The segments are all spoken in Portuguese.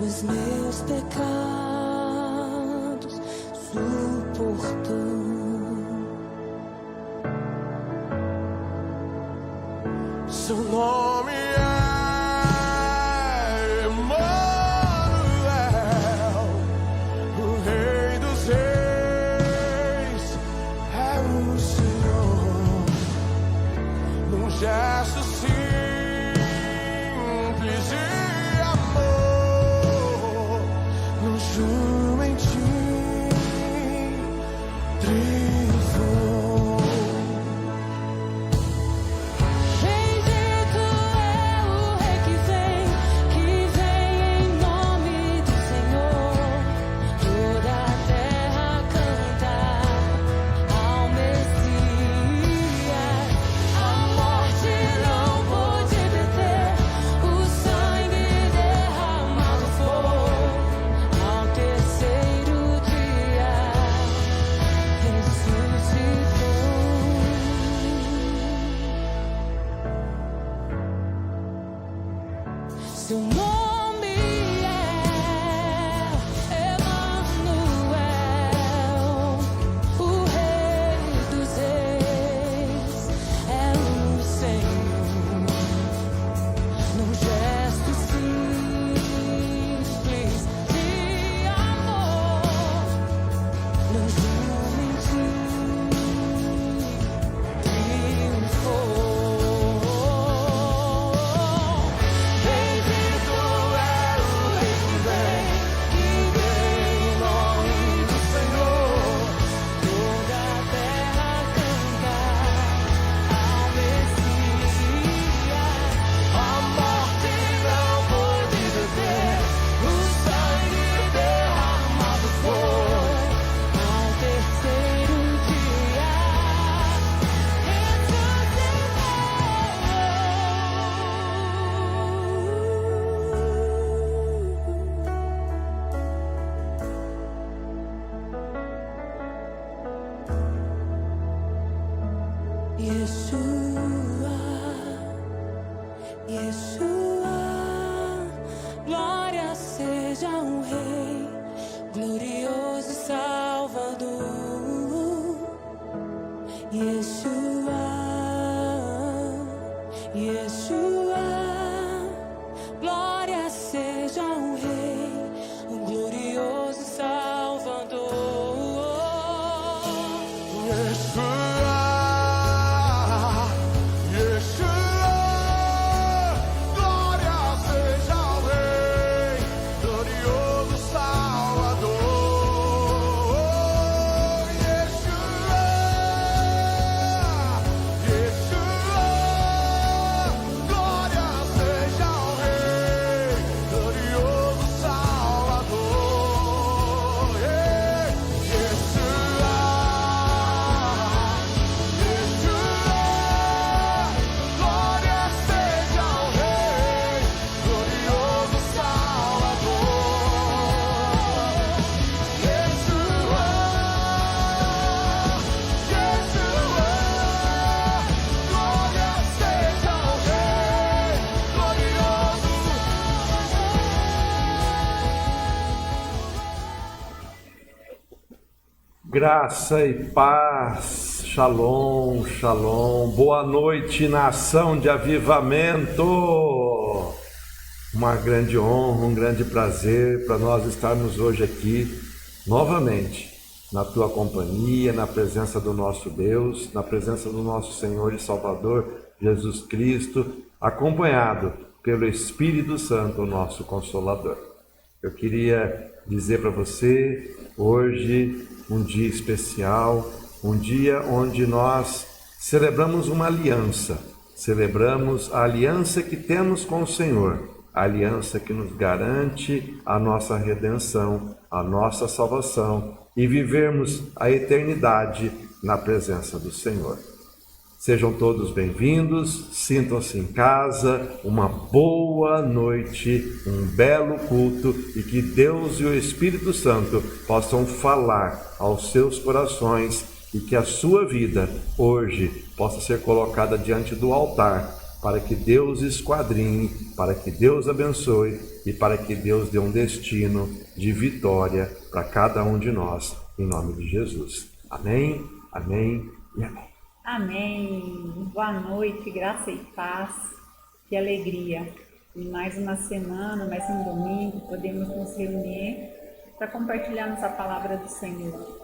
os meus pecados suportou. Seu nome é Emanuel, o Rei dos Reis é o Senhor. Num gesto simples de amor, no juro em ti triunfou. Seu nome é Emanuel, o Rei dos Reis é o Senhor. Num gesto simples de amor, no juro em ti triunfou. Yeshua, Yeshua, glória seja ao Rei, glorioso Salvador. Yeshua, Yeshua, glória seja ao Rei, o glorioso Salvador. Graça e paz, shalom, shalom, boa noite, nação de avivamento. Uma grande honra, um grande prazer para nós estarmos hoje aqui novamente, na tua companhia, na presença do nosso Deus, na presença do nosso Senhor e Salvador Jesus Cristo, acompanhado pelo Espírito Santo, o nosso Consolador. Eu queria dizer para você, hoje, um dia especial, um dia onde nós celebramos uma aliança, celebramos a aliança que temos com o Senhor, a aliança que nos garante a nossa redenção, a nossa salvação e vivermos a eternidade na presença do Senhor. Sejam todos bem-vindos, sintam-se em casa, uma boa noite, um belo culto e que Deus e o Espírito Santo possam falar aos seus corações e que a sua vida hoje possa ser colocada diante do altar para que Deus esquadrinhe para que Deus abençoe e para que Deus dê um destino de vitória para cada um de nós, em nome de Jesus. Amém, amém e amém. Amém. Boa noite, graça e paz, que alegria. Em mais uma semana, mais um domingo, podemos nos reunir para compartilharmos a palavra do Senhor.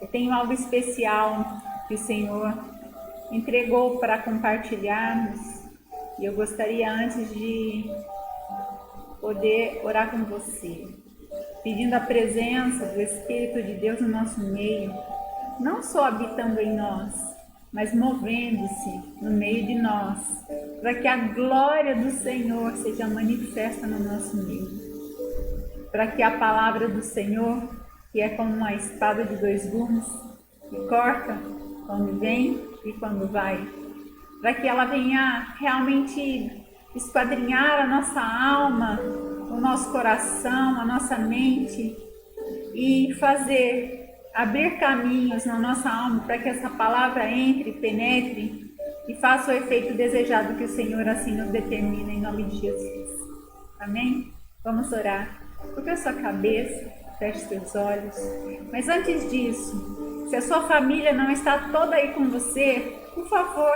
Eu tenho algo especial que o Senhor entregou para compartilharmos e eu gostaria, antes de poder orar com você, pedindo a presença do Espírito de Deus no nosso meio, não só habitando em nós, mas movendo-se no meio de nós, para que a glória do Senhor seja manifesta no nosso meio, para que a palavra do Senhor, que é como uma espada de dois gumes, que corta quando vem e quando vai, para que ela venha realmente esquadrinhar a nossa alma, o nosso coração, a nossa mente e abrir caminhos na nossa alma para que essa palavra entre, penetre e faça o efeito desejado que o Senhor assim nos determina, em nome de Jesus. Amém? Vamos orar. Curva a sua cabeça, feche seus olhos. Mas antes disso, se a sua família não está toda aí com você, por favor,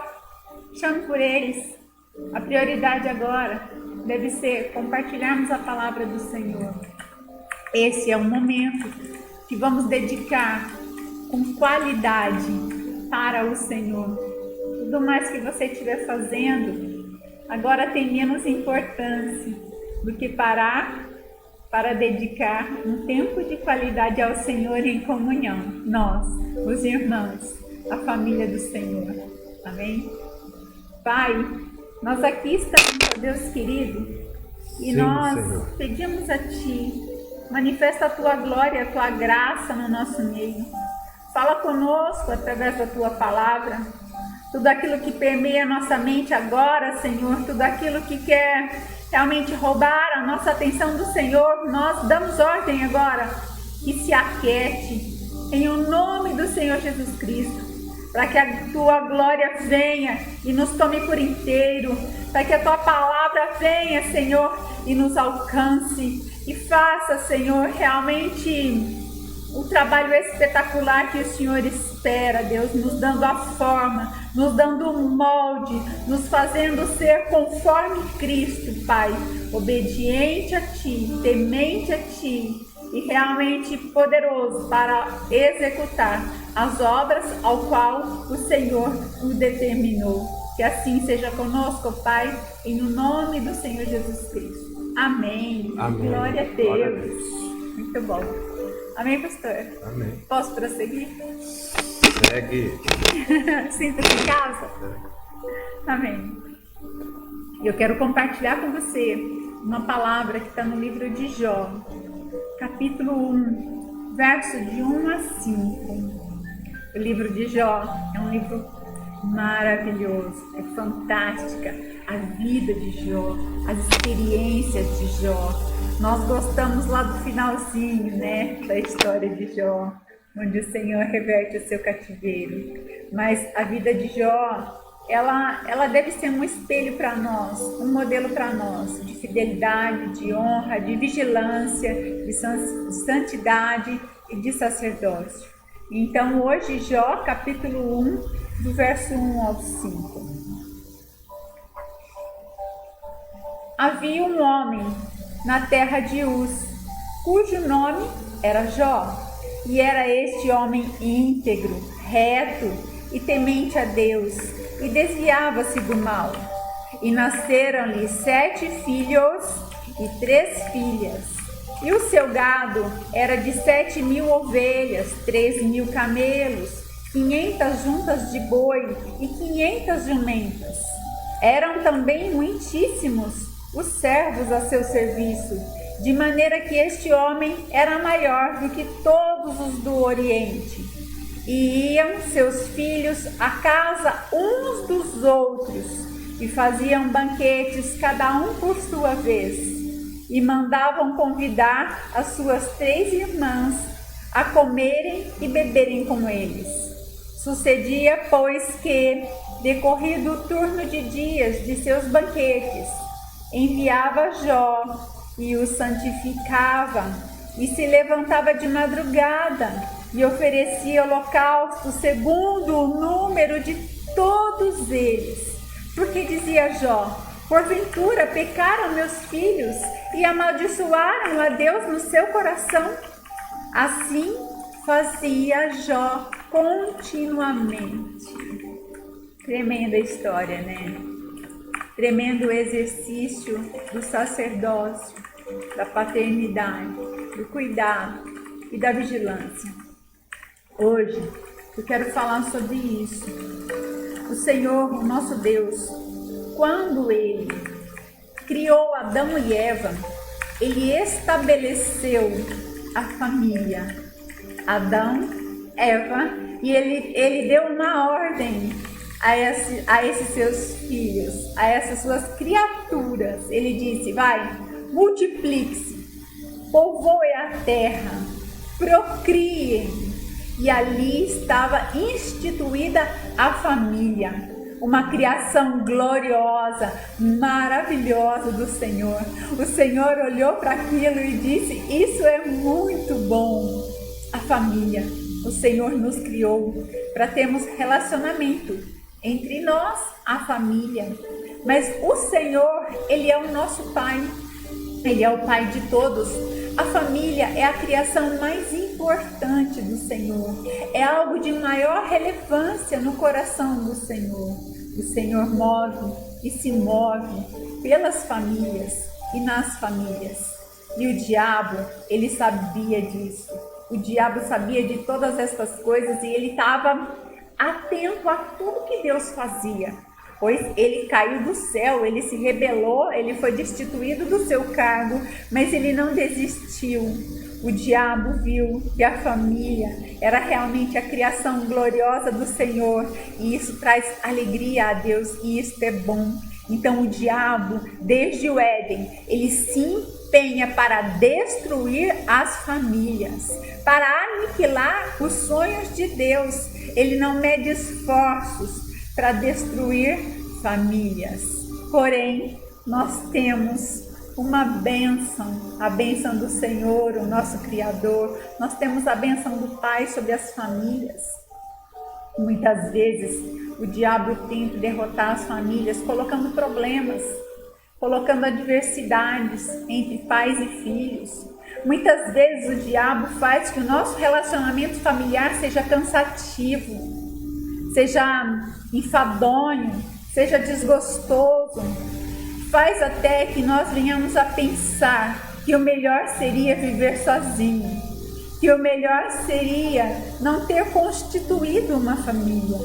chame por eles. A prioridade agora deve ser compartilharmos a palavra do Senhor. Esse é o momento que vamos dedicar com qualidade para o Senhor. Tudo mais que você estiver fazendo agora tem menos importância do que parar para dedicar um tempo de qualidade ao Senhor em comunhão. Nós, os irmãos, a família do Senhor. Amém? Pai, nós aqui estamos, ó Deus querido, e Sim, nós Senhor. pedimos a Ti, manifesta a Tua glória, a Tua graça no nosso meio. Fala conosco através da Tua palavra, tudo aquilo que permeia a nossa mente agora, Senhor, tudo aquilo que quer realmente roubar a nossa atenção do Senhor, nós damos ordem agora que se aquiete em o nome do Senhor Jesus Cristo, para que a Tua glória venha e nos tome por inteiro, para que a Tua palavra venha, Senhor, e nos alcance e faça, Senhor, realmente o trabalho espetacular que o Senhor espera, Deus, nos dando a forma, nos dando um molde, nos fazendo ser conforme Cristo, Pai, obediente a Ti, temente a Ti e realmente poderoso para executar as obras ao qual o Senhor o determinou. Que assim seja conosco, Pai, e no nome do Senhor Jesus Cristo. Amém. Amém. Glória a Deus. Glória a Deus. Muito bom. Amém, pastor? Amém. Posso prosseguir? Segue. Sinta-se em casa? Amém. Eu quero compartilhar com você uma palavra que está no livro de Jó, capítulo 1, verso de 1 a 5. O livro de Jó é um livro maravilhoso, é fantástica a vida de Jó, as experiências de Jó. Nós gostamos lá do finalzinho, né, da história de Jó, onde o Senhor reverte o seu cativeiro. Mas a vida de Jó, ela deve ser um espelho para nós, um modelo para nós, de fidelidade, de honra, de vigilância, de santidade e de sacerdócio. Então hoje Jó, capítulo 1, do verso 1 ao 5. Havia um homem na terra de Uz, cujo nome era Jó, e era este homem íntegro, reto e temente a Deus, e desviava-se do mal. E nasceram-lhe 7 filhos e 3 filhas. E o seu gado era de 7.000 ovelhas, 3.000 camelos, 500 juntas de boi e 500 jumentas. Eram também muitíssimos os servos a seu serviço, de maneira que este homem era maior do que todos os do Oriente. E iam seus filhos à casa uns dos outros, e faziam banquetes cada um por sua vez, e mandavam convidar as suas 3 irmãs a comerem e beberem com eles. Sucedia, pois, que, decorrido o turno de dias de seus banquetes, enviava Jó e o santificava, e se levantava de madrugada e oferecia holocausto segundo o número de todos eles. Porque dizia Jó: porventura pecaram meus filhos e amaldiçoaram a Deus no seu coração? Assim fazia Jó continuamente. Tremenda história, né? Tremendo exercício do sacerdócio, da paternidade, do cuidado e da vigilância. Hoje eu quero falar sobre isso. O Senhor, o nosso Deus, quando Ele criou Adão e Eva, Ele estabeleceu a família. Adão, Eva, e ele deu uma ordem a esses seus filhos, a essas suas criaturas. Ele disse: vai, multiplique-se, povoe a terra, procriem. E ali estava instituída a família, uma criação gloriosa, maravilhosa do Senhor. O Senhor olhou para aquilo e disse: isso é muito bom. A família, o Senhor nos criou para termos relacionamento entre nós, a família. Mas o Senhor, Ele é o nosso Pai, Ele é o Pai de todos. A família é a criação mais importante do Senhor, é algo de maior relevância no coração do Senhor. O Senhor move e se move pelas famílias e nas famílias. E o diabo, ele sabia disso. O diabo sabia de todas essas coisas e ele estava atento a tudo que Deus fazia. Pois ele caiu do céu, ele se rebelou, ele foi destituído do seu cargo, mas ele não desistiu. O diabo viu que a família era realmente a criação gloriosa do Senhor, e isso traz alegria a Deus, e isso é bom. Então o diabo, desde o Éden, ele se empenha para destruir as famílias, para aniquilar os sonhos de Deus. Ele não mede esforços para destruir famílias. Porém, nós temos uma bênção, a bênção do Senhor, o nosso Criador. Nós temos a bênção do Pai sobre as famílias. Muitas vezes o diabo tenta derrotar as famílias colocando problemas, colocando adversidades entre pais e filhos. Muitas vezes o diabo faz que o nosso relacionamento familiar seja cansativo, seja enfadonho, seja desgostoso. Faz até que nós venhamos a pensar que o melhor seria viver sozinho, que o melhor seria não ter constituído uma família.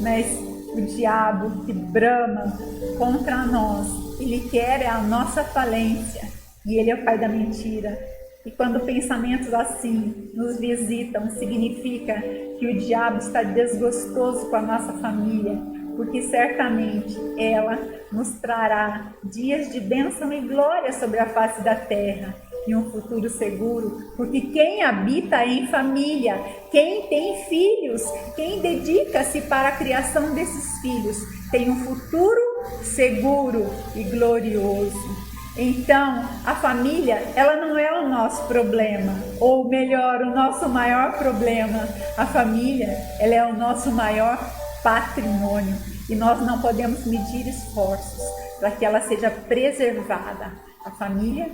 Mas o diabo que brama contra nós, ele quer a nossa falência, e ele é o pai da mentira. E quando pensamentos assim nos visitam, significa que o diabo está desgostoso com a nossa família, porque certamente ela nos trará dias de bênção e glória sobre a face da terra e um futuro seguro, porque quem habita em família, quem tem filhos, quem dedica-se para a criação desses filhos, tem um futuro seguro e glorioso. Então, a família, ela não é o nosso problema, ou melhor, o nosso maior problema. A família, ela é o nosso maior patrimônio, e nós não podemos medir esforços para que ela seja preservada. A família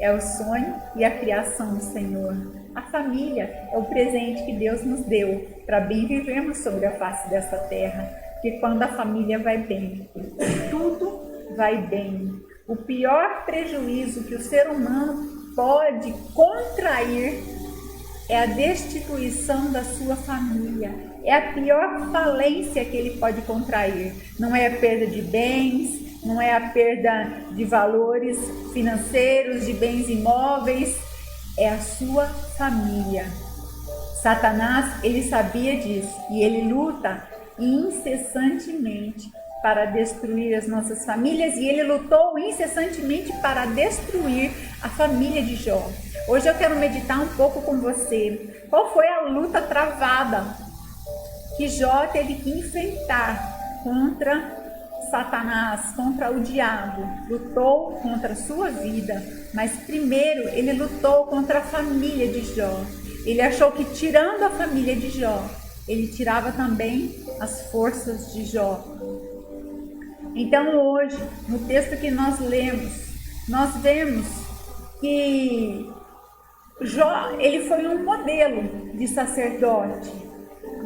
é o sonho e a criação do Senhor. A família é o presente que Deus nos deu para bem vivermos sobre a face dessa terra, porque quando a família vai bem, tudo vai bem. O pior prejuízo que o ser humano pode contrair é a destituição da sua família. É a pior falência que ele pode contrair. Não é a perda de bens, não é a perda de valores financeiros, de bens imóveis, é a sua família. Satanás, ele sabia disso e ele luta incessantemente para destruir as nossas famílias, e ele lutou incessantemente para destruir a família de Jó. Hoje eu quero meditar um pouco com você. Qual foi a luta travada que Jó teve que enfrentar contra Satanás, contra o diabo, lutou contra a sua vida, mas primeiro ele lutou contra a família de Jó. Ele achou que tirando a família de Jó, ele tirava também as forças de Jó. Então hoje, no texto que nós lemos, nós vemos que Jó, ele foi um modelo de sacerdote.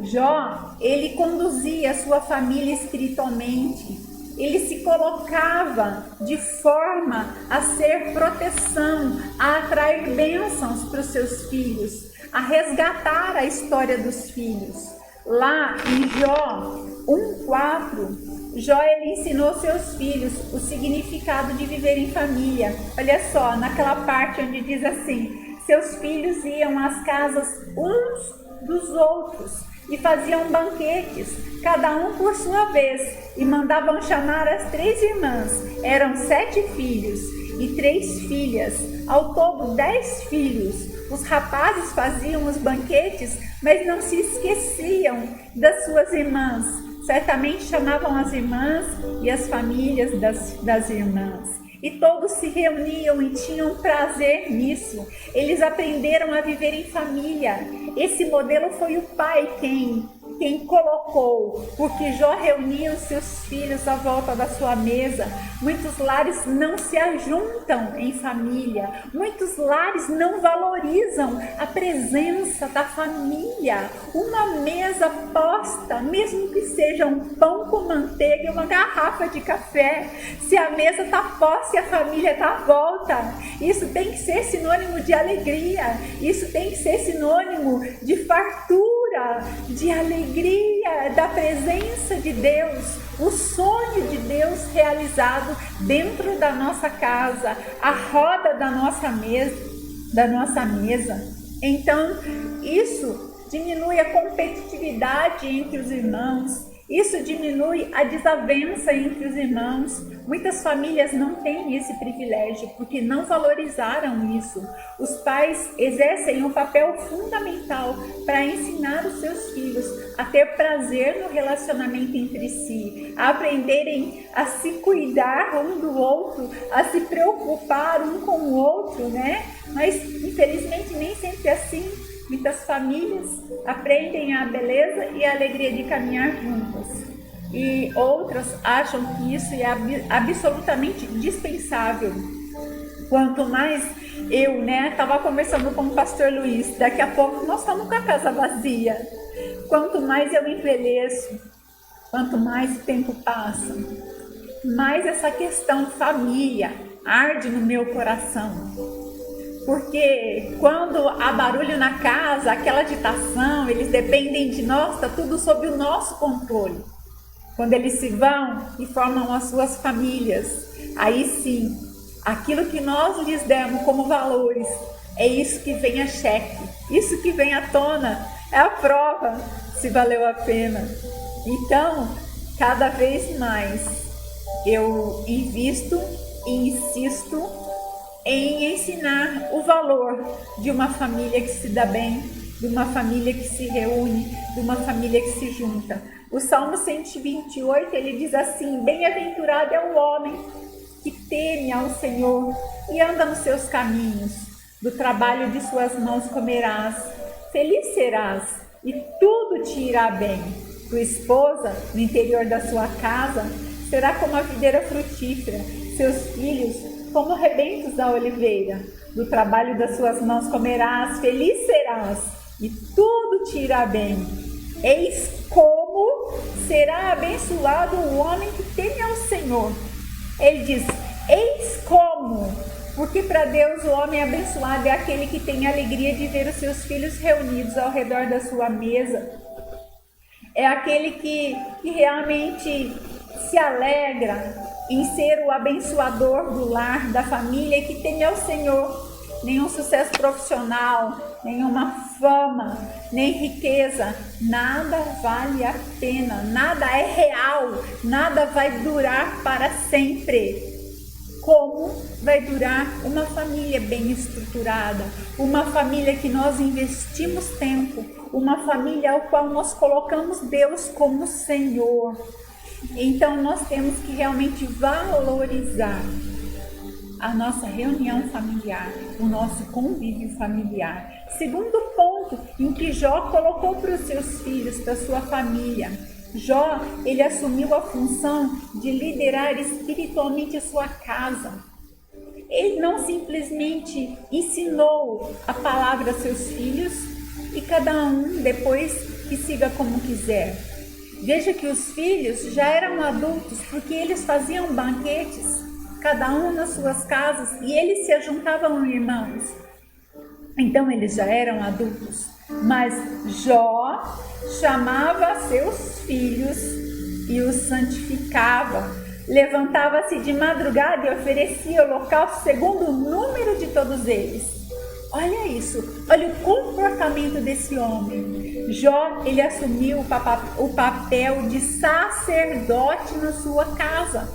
Jó, ele conduzia a sua família espiritualmente. Ele se colocava de forma a ser proteção, a atrair bênçãos para os seus filhos, a resgatar a história dos filhos. Lá em Jó 1:4, Jó ele ensinou seus filhos o significado de viver em família. Olha só, naquela parte onde diz assim: seus filhos iam às casas uns dos outros e faziam banquetes, cada um por sua vez, e mandavam chamar as 3 irmãs. Eram 7 filhos e 3 filhas, ao todo 10 filhos. Os rapazes faziam os banquetes, mas não se esqueciam das suas irmãs. Certamente chamavam as irmãs e as famílias das irmãs. E todos se reuniam e tinham prazer nisso. Eles aprenderam a viver em família. Esse modelo foi o pai quem colocou, porque Jó reunia os seus filhos à volta da sua mesa. Muitos lares não se ajuntam em família. Muitos lares não valorizam a presença da família. Uma mesa posta, mesmo que seja um pão com manteiga e uma garrafa de café, se a mesa está posta e a família está à volta, isso tem que ser sinônimo de alegria. Isso tem que ser sinônimo de fartura, de alegria, da presença de Deus, o sonho de Deus realizado dentro da nossa casa, a roda da nossa mesa. Então, isso diminui a competitividade entre os irmãos. Isso diminui a desavença entre os irmãos. Muitas famílias não têm esse privilégio porque não valorizaram isso. Os pais exercem um papel fundamental para ensinar os seus filhos a ter prazer no relacionamento entre si, a aprenderem a se cuidar um do outro, a se preocupar um com o outro, né? Mas infelizmente nem sempre é assim. Muitas famílias aprendem a beleza e a alegria de caminhar juntas. E outras acham que isso é absolutamente dispensável. Quanto mais eu, estava conversando com o pastor Luiz, daqui a pouco nós estamos com a casa vazia. Quanto mais eu envelheço, quanto mais o tempo passa, mais essa questão família arde no meu coração. Porque quando há barulho na casa, aquela agitação, eles dependem de nós, está tudo sob o nosso controle. Quando eles se vão e formam as suas famílias, aí sim, aquilo que nós lhes demos como valores, é isso que vem a xeque, isso que vem à tona, é a prova se valeu a pena. Então, cada vez mais, eu invisto e insisto em ensinar o valor de uma família que se dá bem, de uma família que se reúne, de uma família que se junta. O Salmo 128, ele diz assim: bem-aventurado é o homem que teme ao Senhor e anda nos seus caminhos. Do trabalho de suas mãos comerás, feliz serás e tudo te irá bem. Tua esposa, no interior da sua casa, será como a videira frutífera, seus filhos como rebentos da oliveira. Do trabalho das suas mãos comerás, feliz serás, e tudo te irá bem. Eis como será abençoado o homem que teme ao Senhor. Ele diz, eis como, porque para Deus o homem abençoado é aquele que tem a alegria de ver os seus filhos reunidos ao redor da sua mesa. É aquele que realmente se alegra em ser o abençoador do lar, da família, e que teme ao Senhor. Nenhum sucesso profissional, nenhuma fama, nem riqueza, nada vale a pena, nada é real, nada vai durar para sempre. Como vai durar uma família bem estruturada, uma família que nós investimos tempo, uma família ao qual nós colocamos Deus como Senhor. Então nós temos que realmente valorizar a nossa reunião familiar, o nosso convívio familiar. Segundo ponto em que Jó colocou para os seus filhos, para a sua família. Jó, ele assumiu a função de liderar espiritualmente a sua casa. Ele não simplesmente ensinou a palavra a seus filhos e cada um depois que siga como quiser. Veja que os filhos já eram adultos porque eles faziam banquetes, cada um nas suas casas, e eles se ajuntavam irmãos. Então eles já eram adultos, mas Jó chamava seus filhos e os santificava. Levantava-se de madrugada e oferecia holocausto segundo o número de todos eles. Olha isso, olha o comportamento desse homem. Jó, ele assumiu o papel de sacerdote na sua casa,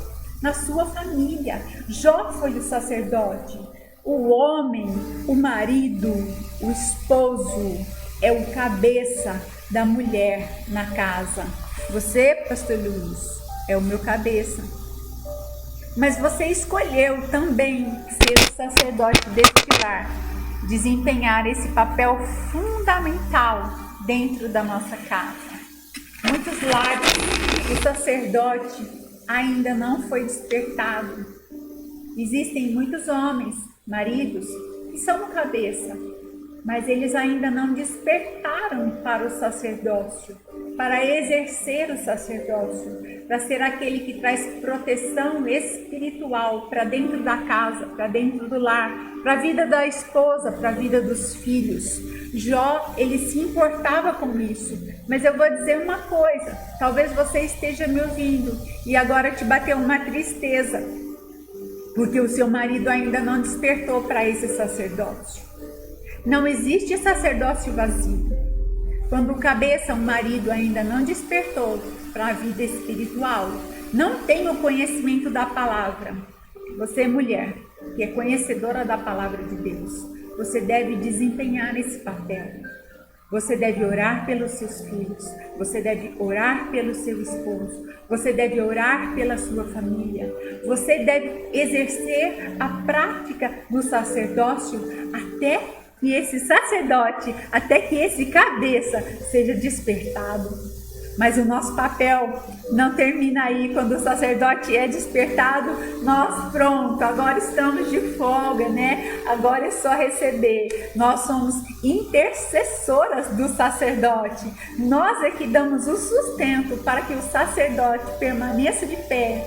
na sua família. Jó foi o sacerdote. O homem, o marido, o esposo é o cabeça da mulher na casa. Você, pastor Luiz, é o meu cabeça. Mas você escolheu também ser o sacerdote deste lar, desempenhar esse papel fundamental dentro da nossa casa. Muitos lares, o sacerdote ainda não foi despertado. Existem muitos homens, maridos, que são o cabeça, mas eles ainda não despertaram para o sacerdócio, para exercer o sacerdócio, para ser aquele que traz proteção espiritual para dentro da casa, para dentro do lar, para a vida da esposa, para a vida dos filhos. Jó, ele se importava com isso, mas eu vou dizer uma coisa, talvez você esteja me ouvindo e agora te bateu uma tristeza, porque o seu marido ainda não despertou para esse sacerdócio. Não existe sacerdócio vazio. Quando o cabeça, o marido, ainda não despertou para a vida espiritual, não tem o conhecimento da palavra. Você, mulher, que é conhecedora da palavra de Deus, você deve desempenhar esse papel. Você deve orar pelos seus filhos, você deve orar pelo seu esposo, você deve orar pela sua família, você deve exercer a prática do sacerdócio até que esse sacerdote, até que esse cabeça seja despertado. Mas o nosso papel não termina aí. Quando o sacerdote é despertado, nós pronto, agora estamos de folga, né? Agora é só receber. Nós somos intercessoras do sacerdote. Nós é que damos o sustento para que o sacerdote permaneça de pé,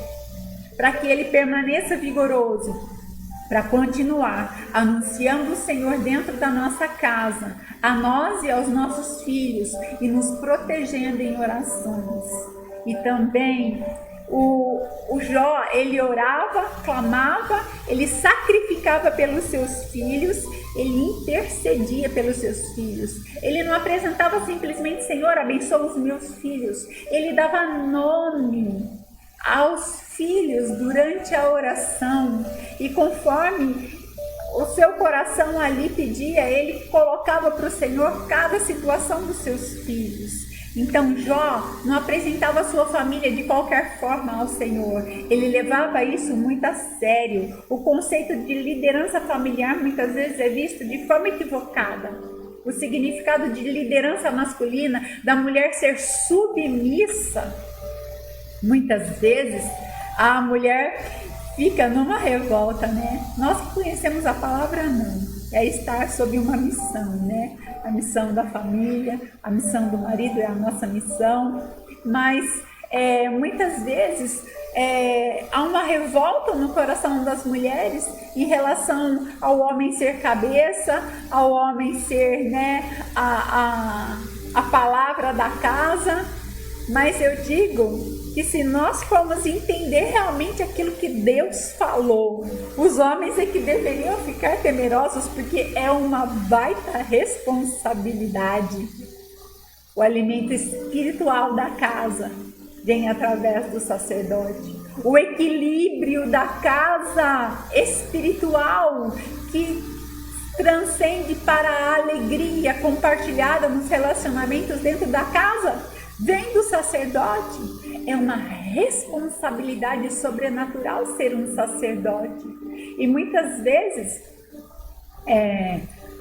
para que ele permaneça vigoroso, para continuar anunciando o Senhor dentro da nossa casa, a nós e aos nossos filhos, e nos protegendo em orações. E também o Jó, ele orava, clamava, ele sacrificava pelos seus filhos, ele intercedia pelos seus filhos. Ele não apresentava simplesmente: Senhor, abençoa os meus filhos. Ele dava nome aos filhos durante a oração, e conforme o seu coração ali pedia, ele colocava para o Senhor cada situação dos seus filhos. Então Jó não apresentava a sua família de qualquer forma ao Senhor, ele levava isso muito a sério. O conceito de liderança familiar muitas vezes é visto de forma equivocada. O significado de liderança masculina, da mulher ser submissa, muitas vezes a mulher fica numa revolta, né? Nós que conhecemos a palavra, não. É estar sob uma missão, né? A missão da família, a missão do marido é a nossa missão. Mas muitas vezes há uma revolta no coração das mulheres em relação ao homem ser cabeça, ao homem ser, né, a palavra da casa. Mas eu digo que se nós formos entender realmente aquilo que Deus falou, os homens é que deveriam ficar temerosos, porque é uma baita responsabilidade. O alimento espiritual da casa vem através do sacerdote. O equilíbrio da casa espiritual que transcende para a alegria compartilhada nos relacionamentos dentro da casa vem do sacerdote. É uma responsabilidade sobrenatural ser um sacerdote. E muitas vezes,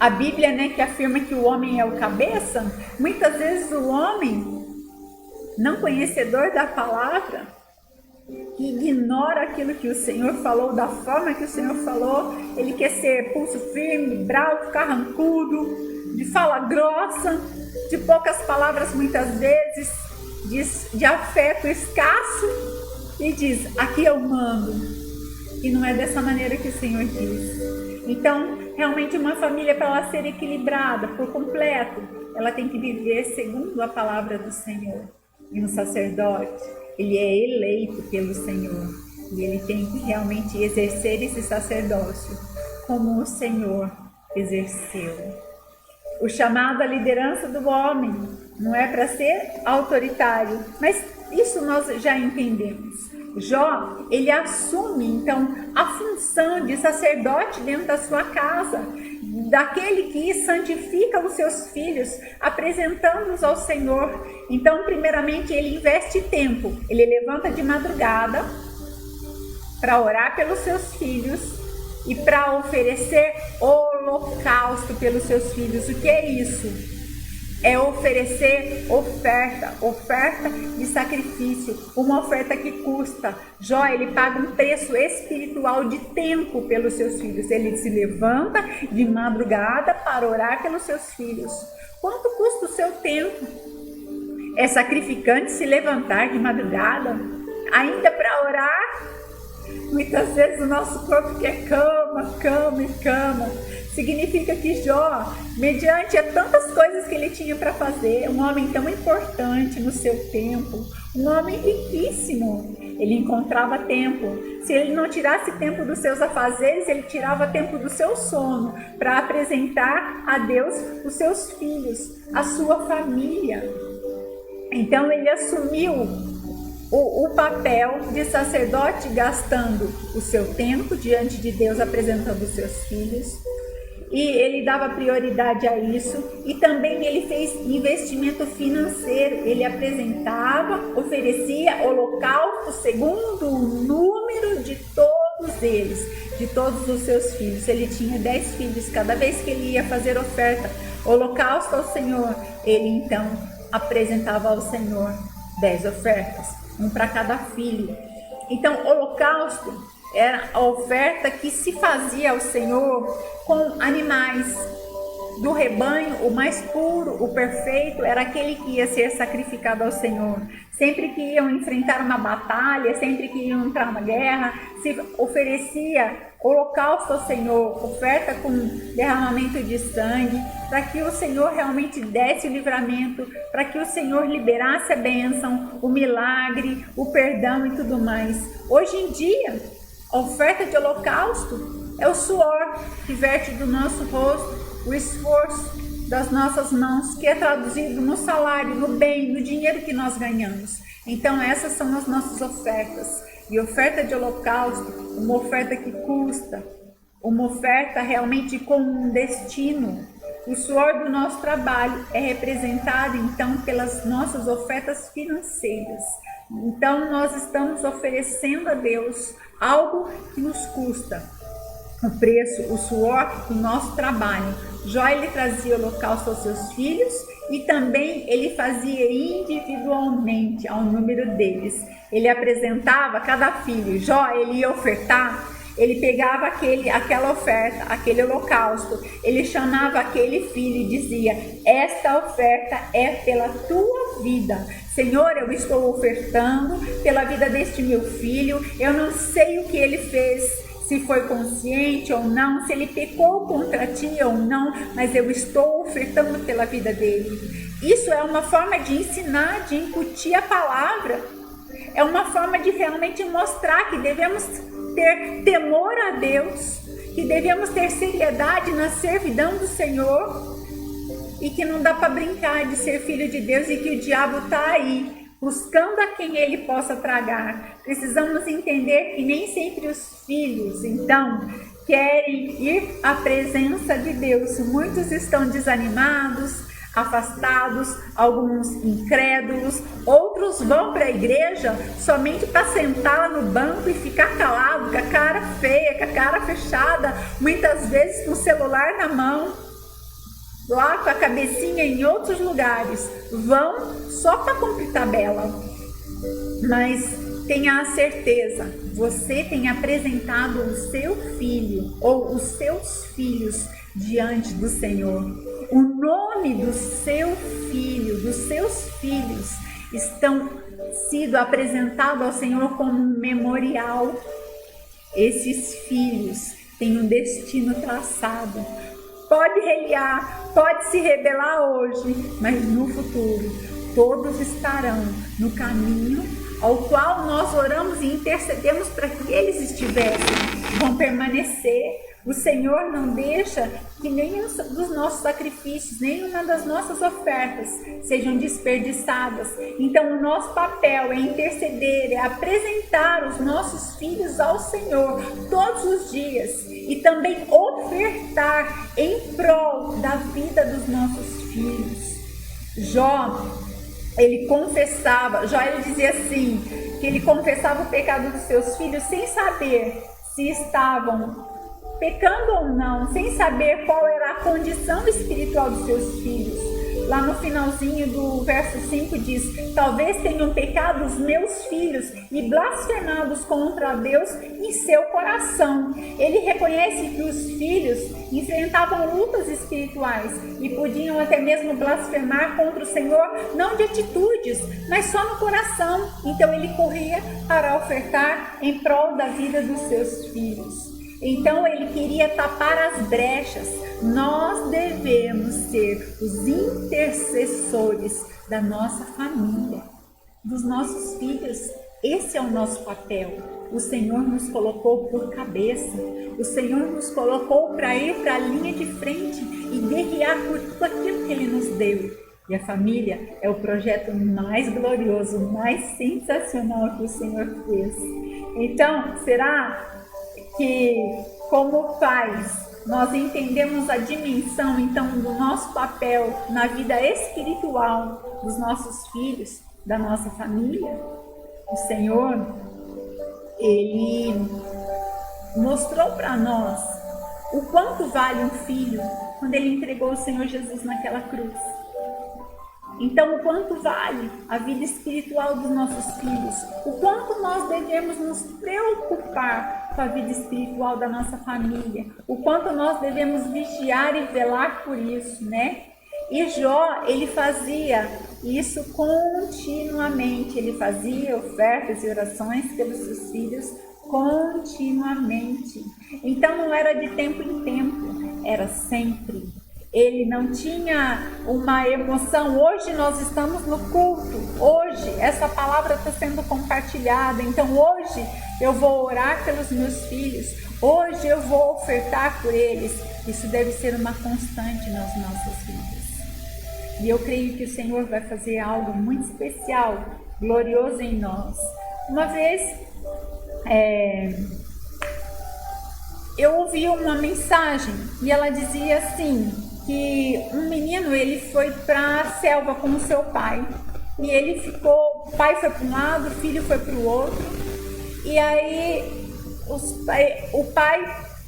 a Bíblia, né, que afirma que o homem é o cabeça, muitas vezes o homem, não conhecedor da palavra, que ignora aquilo que o Senhor falou, da forma que o Senhor falou, ele quer ser pulso firme, bravo, carrancudo, de fala grossa, de poucas palavras muitas vezes, de afeto escasso, e diz, aqui eu mando. E não é dessa maneira que o Senhor diz. Então, realmente uma família, para ela ser equilibrada por completo, ela tem que viver segundo a palavra do Senhor. E um sacerdote, ele é eleito pelo Senhor, e ele tem que realmente exercer esse sacerdócio como o Senhor exerceu. O chamado à liderança do homem não é para ser autoritário, mas isso nós já entendemos. Jó, ele assume então a função de sacerdote dentro da sua casa, daquele que santifica os seus filhos, apresentando-os ao Senhor. Então, primeiramente, ele investe tempo, ele levanta de madrugada para orar pelos seus filhos e para oferecer holocausto pelos seus filhos. O que é isso? É oferecer oferta de sacrifício, uma oferta que custa. Jó, ele paga um preço espiritual de tempo pelos seus filhos. Ele se levanta de madrugada para orar pelos seus filhos. Quanto custa o seu tempo? É sacrificante se levantar de madrugada, ainda para orar? Muitas vezes o nosso corpo quer cama, cama e cama. Significa que Jó, mediante a tantas coisas que ele tinha para fazer, um homem tão importante no seu tempo, um homem riquíssimo, ele encontrava tempo. Se ele não tirasse tempo dos seus afazeres, ele tirava tempo do seu sono para apresentar a Deus os seus filhos, a sua família. Então ele assumiu o papel de sacerdote, gastando o seu tempo diante de Deus, apresentando os seus filhos, e ele dava prioridade a isso. E também ele fez investimento financeiro, ele apresentava, oferecia holocausto segundo o número de todos eles, de todos os seus filhos. Ele tinha 10 filhos. Cada vez que ele ia fazer oferta, holocausto ao Senhor, ele então apresentava ao Senhor 10 ofertas, um para cada filho. Então, holocausto era a oferta que se fazia ao Senhor com animais do rebanho. O mais puro, o perfeito, era aquele que ia ser sacrificado ao Senhor. Sempre que iam enfrentar uma batalha, sempre que iam entrar numa guerra, se oferecia holocausto ao Senhor, oferta com derramamento de sangue, para que o Senhor realmente desse o livramento, para que o Senhor liberasse a bênção, o milagre, o perdão e tudo mais. Hoje em dia, a oferta de holocausto é o suor que verte do nosso rosto, o esforço das nossas mãos, que é traduzido no salário, no bem, no dinheiro que nós ganhamos. Então essas são as nossas ofertas. E oferta de holocausto, uma oferta que custa, uma oferta realmente com um destino. O suor do nosso trabalho é representado então pelas nossas ofertas financeiras. Então nós estamos oferecendo a Deus algo que nos custa, o preço, o suor do nosso trabalho. Jó, ele trazia holocausto aos seus filhos e também ele fazia individualmente ao número deles. Ele apresentava cada filho. Jó, ele ia ofertar, ele pegava aquela oferta, aquele holocausto, ele chamava aquele filho e dizia: esta oferta é pela tua vida. Senhor, eu estou ofertando pela vida deste meu filho. Eu não sei o que ele fez, se foi consciente ou não, se ele pecou contra ti ou não, mas eu estou ofertando pela vida dele. Isso é uma forma de ensinar, de incutir a palavra. É uma forma de realmente mostrar que devemos ter temor a Deus, que devemos ter seriedade na servidão do Senhor, e que não dá para brincar de ser filho de Deus, e que o diabo está aí buscando a quem ele possa tragar. Precisamos entender que nem sempre os filhos, então, querem ir à presença de Deus. Muitos estão desanimados, afastados, alguns incrédulos, outros vão para a igreja somente para sentar lá no banco e ficar calado, com a cara feia, com a cara fechada, muitas vezes com o celular na mão, lá com a cabecinha em outros lugares. Vão só para cumprir tabela. Mas tenha a certeza, você tem apresentado o seu filho ou os seus filhos diante do Senhor. O nome do seu filho, dos seus filhos, estão sido apresentados ao Senhor como um memorial. Esses filhos têm um destino traçado. Pode reliar, pode se rebelar hoje, mas no futuro todos estarão no caminho ao qual nós oramos e intercedemos para que eles estivessem, vão permanecer. O Senhor não deixa que nenhum dos nossos sacrifícios, nenhuma das nossas ofertas sejam desperdiçadas. Então o nosso papel é interceder, é apresentar os nossos filhos ao Senhor todos os dias e também ofertar em prol da vida dos nossos filhos. Jó, ele dizia assim, que ele confessava o pecado dos seus filhos sem saber se estavam pecando ou não, sem saber qual era a condição espiritual dos seus filhos. Lá no finalzinho do verso 5 diz: talvez tenham pecado os meus filhos e blasfemados contra Deus em seu coração. Ele reconhece que os filhos enfrentavam lutas espirituais e podiam até mesmo blasfemar contra o Senhor, não de atitudes, mas só no coração. Então ele corria para ofertar em prol da vida dos seus filhos. Então ele queria tapar as brechas. Nós devemos ser os intercessores da nossa família, dos nossos filhos. Esse é o nosso papel. O Senhor nos colocou por cabeça. O Senhor nos colocou para ir para a linha de frente e guerrear por tudo aquilo que Ele nos deu. E a família é o projeto mais glorioso, mais sensacional que o Senhor fez. Então, será que, como pais, nós entendemos a dimensão, então, do nosso papel na vida espiritual dos nossos filhos, da nossa família? O Senhor, Ele mostrou para nós o quanto vale um filho quando Ele entregou o Senhor Jesus naquela cruz. Então, o quanto vale a vida espiritual dos nossos filhos? O quanto nós devemos nos preocupar com a vida espiritual da nossa família? O quanto nós devemos vigiar e velar por isso, né? E Jó, ele fazia isso continuamente. Ele fazia ofertas e orações pelos seus filhos continuamente. Então, não era de tempo em tempo, era sempre. Ele não tinha uma emoção. Hoje nós estamos no culto, hoje essa palavra está sendo compartilhada, então hoje eu vou orar pelos meus filhos, hoje eu vou ofertar por eles. Isso deve ser uma constante nas nossas vidas. E eu creio que o Senhor vai fazer algo muito especial, glorioso em nós. Uma vez eu ouvi uma mensagem e ela dizia assim, que um menino, ele foi para a selva com o seu pai, e ele ficou, o pai foi para um lado, o filho foi para o outro, e aí o pai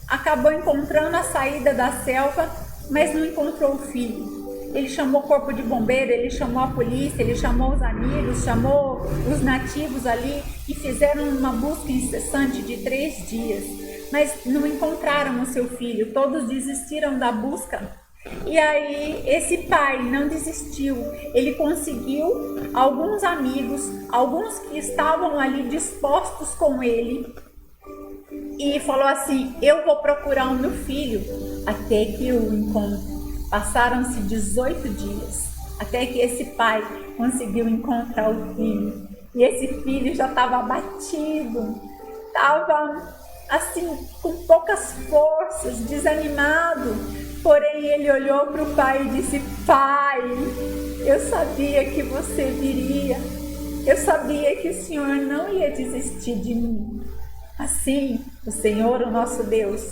acabou encontrando a saída da selva, mas não encontrou o filho. Ele chamou o corpo de bombeiro, ele chamou a polícia, ele chamou os amigos, chamou os nativos ali e fizeram uma busca incessante de 3 dias, mas não encontraram o seu filho, todos desistiram da busca. E aí esse pai não desistiu, ele conseguiu alguns amigos, alguns que estavam ali dispostos com ele, e falou assim: eu vou procurar o meu filho até que eu o encontre. Passaram-se 18 dias até que esse pai conseguiu encontrar o filho, e esse filho já estava abatido, estava assim com poucas forças, desanimado. Porém, ele olhou para o pai e disse: pai, eu sabia que você viria. Eu sabia que o Senhor não ia desistir de mim. Assim, o Senhor, o nosso Deus,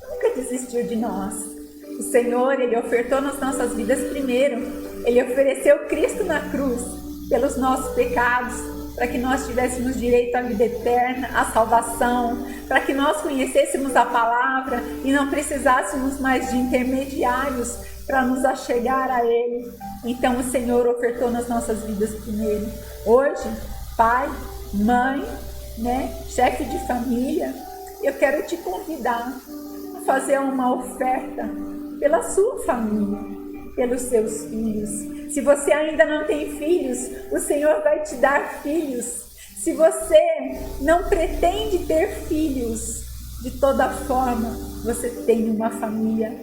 nunca desistiu de nós. O Senhor, Ele ofertou nas nossas vidas primeiro Ele ofereceu Cristo na cruz pelos nossos pecados, para que nós tivéssemos direito à vida eterna, à salvação, para que nós conhecêssemos a palavra e não precisássemos mais de intermediários para nos achegar a Ele. Então o Senhor ofertou nas nossas vidas primeiro. Hoje, pai, mãe, chefe de família, eu quero te convidar a fazer uma oferta pela sua família, pelos seus filhos. Se você ainda não tem filhos, o Senhor vai te dar filhos. Se você não pretende ter filhos, de toda forma, você tem uma família.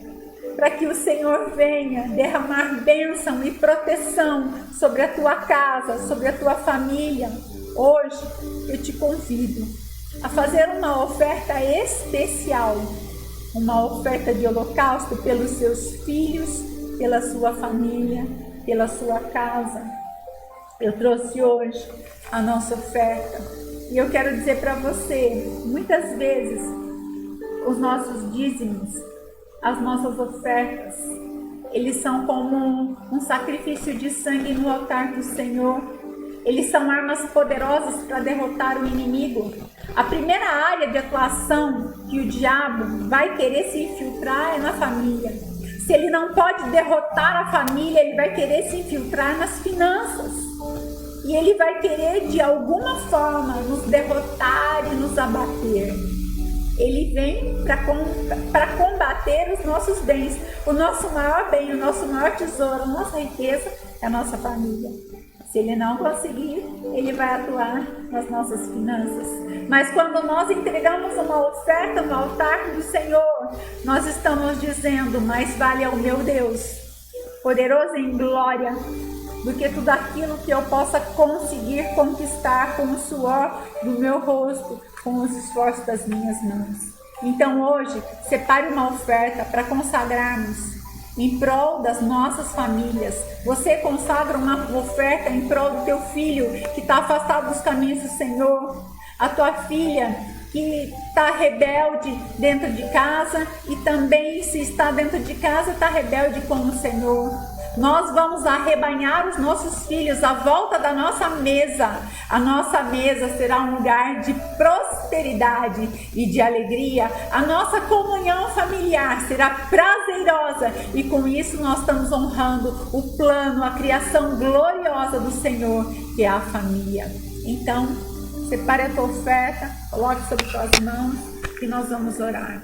Para que o Senhor venha derramar bênção e proteção sobre a tua casa, sobre a tua família. Hoje, eu te convido a fazer uma oferta especial, uma oferta de holocausto pelos seus filhos, pela sua família, pela sua casa. Eu trouxe hoje a nossa oferta e eu quero dizer para você, muitas vezes os nossos dízimos, as nossas ofertas, eles são como um sacrifício de sangue no altar do Senhor. Eles são armas poderosas para derrotar o inimigo. A primeira área de atuação que o diabo vai querer se infiltrar é na família. Se ele não pode derrotar a família, ele vai querer se infiltrar nas finanças. E ele vai querer, de alguma forma, nos derrotar e nos abater. Ele vem para combater os nossos bens. O nosso maior bem, o nosso maior tesouro, a nossa riqueza é a nossa família. Se ele não conseguir, ele vai atuar nas nossas finanças. Mas quando nós entregamos uma oferta no altar do Senhor, nós estamos dizendo: mais vale ao meu Deus, poderoso em glória, do que tudo aquilo que eu possa conseguir conquistar com o suor do meu rosto, com os esforços das minhas mãos. Então hoje, separe uma oferta para consagrarmos em prol das nossas famílias. Você consagra uma oferta em prol do teu filho que está afastado dos caminhos do Senhor, a tua filha que está rebelde dentro de casa e também, se está dentro de casa, está rebelde com o Senhor. Nós vamos arrebanhar os nossos filhos à volta da nossa mesa. A nossa mesa será um lugar de prosperidade e de alegria. A nossa comunhão familiar será prazerosa e com isso nós estamos honrando o plano, a criação gloriosa do Senhor, que é a família. Então, separe a tua oferta, coloque sobre tuas mãos e nós vamos orar.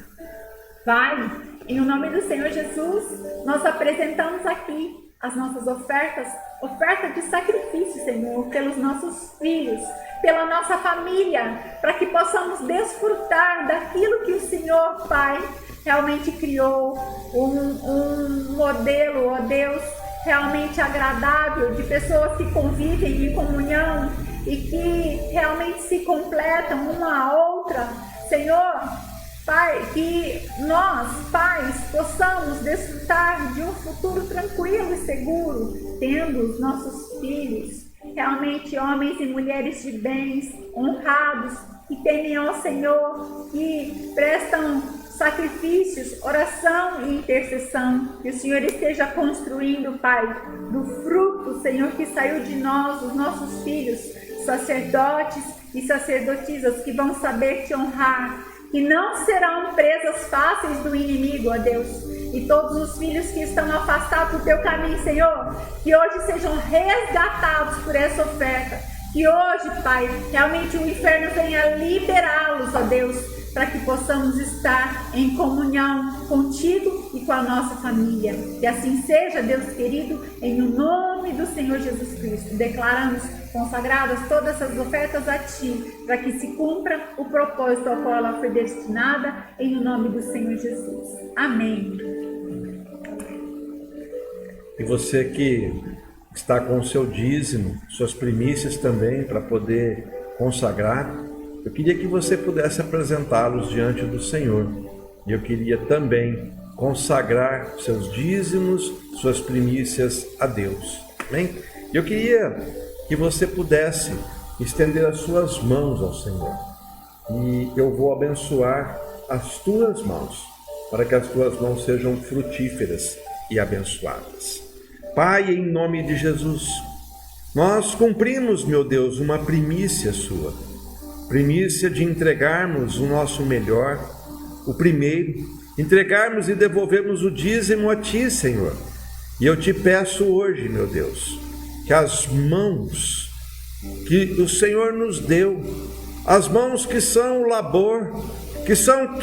Pai, em nome do Senhor Jesus, nós apresentamos aqui as nossas ofertas, oferta de sacrifício, Senhor, pelos nossos filhos, pela nossa família, para que possamos desfrutar daquilo que o Senhor, Pai, realmente criou, um modelo, ó Deus, realmente agradável, de pessoas que convivem em comunhão e que realmente se completam uma à outra. Senhor, Pai, que nós, pais, possamos desfrutar de um futuro tranquilo e seguro, tendo os nossos filhos realmente homens e mulheres de bens, honrados, que temem ao Senhor, que prestam sacrifícios, oração e intercessão. Que o Senhor esteja construindo, Pai, do fruto, Senhor, que saiu de nós, os nossos filhos, sacerdotes e sacerdotisas que vão saber te honrar, que não serão presas fáceis do inimigo, ó Deus. E todos os filhos que estão afastados do teu caminho, Senhor, que hoje sejam resgatados por essa oferta. Que hoje, Pai, realmente o inferno venha liberá-los, ó Deus, para que possamos estar em comunhão contigo e com a nossa família. Que assim seja, Deus querido, em nome do Senhor Jesus Cristo. Declaramos consagradas todas essas ofertas a Ti, para que se cumpra o propósito ao qual ela foi destinada, em nome do Senhor Jesus. Amém. E você que está com o seu dízimo, suas primícias também, para poder consagrar, eu queria que você pudesse apresentá-los diante do Senhor. E eu queria também consagrar seus dízimos, suas primícias a Deus. Amém? Eu queria que você pudesse estender as suas mãos ao Senhor. E eu vou abençoar as tuas mãos, para que as tuas mãos sejam frutíferas e abençoadas. Pai, em nome de Jesus, nós cumprimos, meu Deus, uma primícia sua, primícia de entregarmos o nosso melhor, o primeiro, entregarmos e devolvermos o dízimo a Ti, Senhor. E eu te peço hoje, meu Deus, que as mãos que o Senhor nos deu, as mãos que são o labor, que são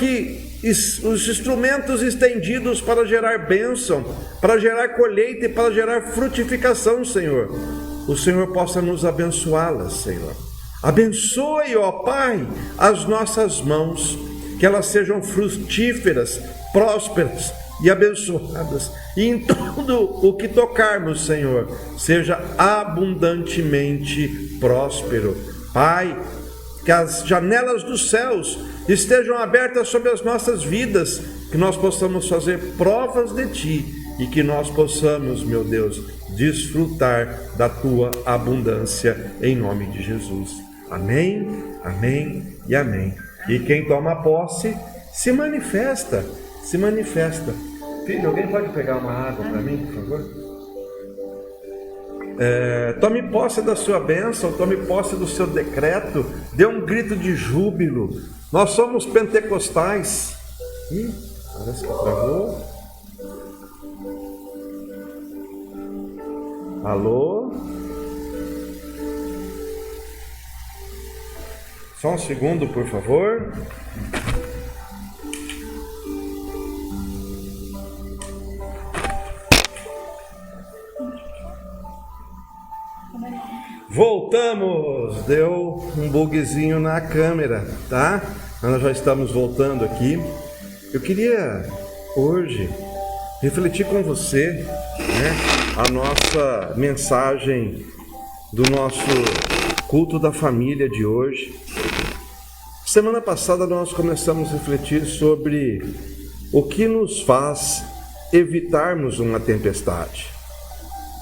os instrumentos estendidos para gerar bênção, para gerar colheita e para gerar frutificação, Senhor, o Senhor possa nos abençoá-las, Senhor. Abençoe, ó Pai, as nossas mãos, que elas sejam frutíferas, prósperas e abençoadas, e em tudo o que tocarmos, Senhor, seja abundantemente próspero. Pai, que as janelas dos céus estejam abertas sobre as nossas vidas, que nós possamos fazer provas de Ti e que nós possamos, meu Deus, desfrutar da Tua abundância, em nome de Jesus. Amém, amém e amém. E quem toma posse se manifesta. Filho, alguém pode pegar uma água para mim, por favor? Tome posse da sua bênção, tome posse do seu decreto, dê um grito de júbilo. Nós somos pentecostais. Parece que travou. Alô? Só um segundo, por favor. Voltamos! Deu um bugzinho na câmera, tá? Nós já estamos voltando aqui. Eu queria hoje refletir com você, a nossa mensagem do nosso culto da família de hoje. Semana passada nós começamos a refletir sobre o que nos faz evitarmos uma tempestade.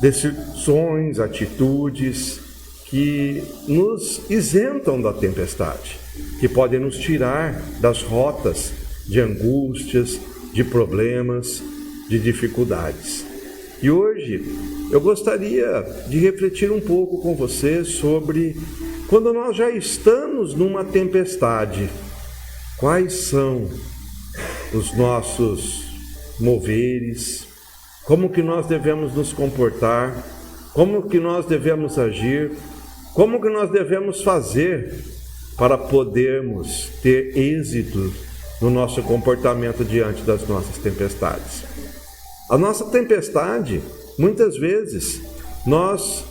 Decisões, atitudes que nos isentam da tempestade, que podem nos tirar das rotas de angústias, de problemas, de dificuldades. E hoje eu gostaria de refletir um pouco com você sobre quando nós já estamos numa tempestade, quais são os nossos moveres, como que nós devemos nos comportar, como que nós devemos agir, como que nós devemos fazer para podermos ter êxito no nosso comportamento diante das nossas tempestades. A nossa tempestade, muitas vezes, nós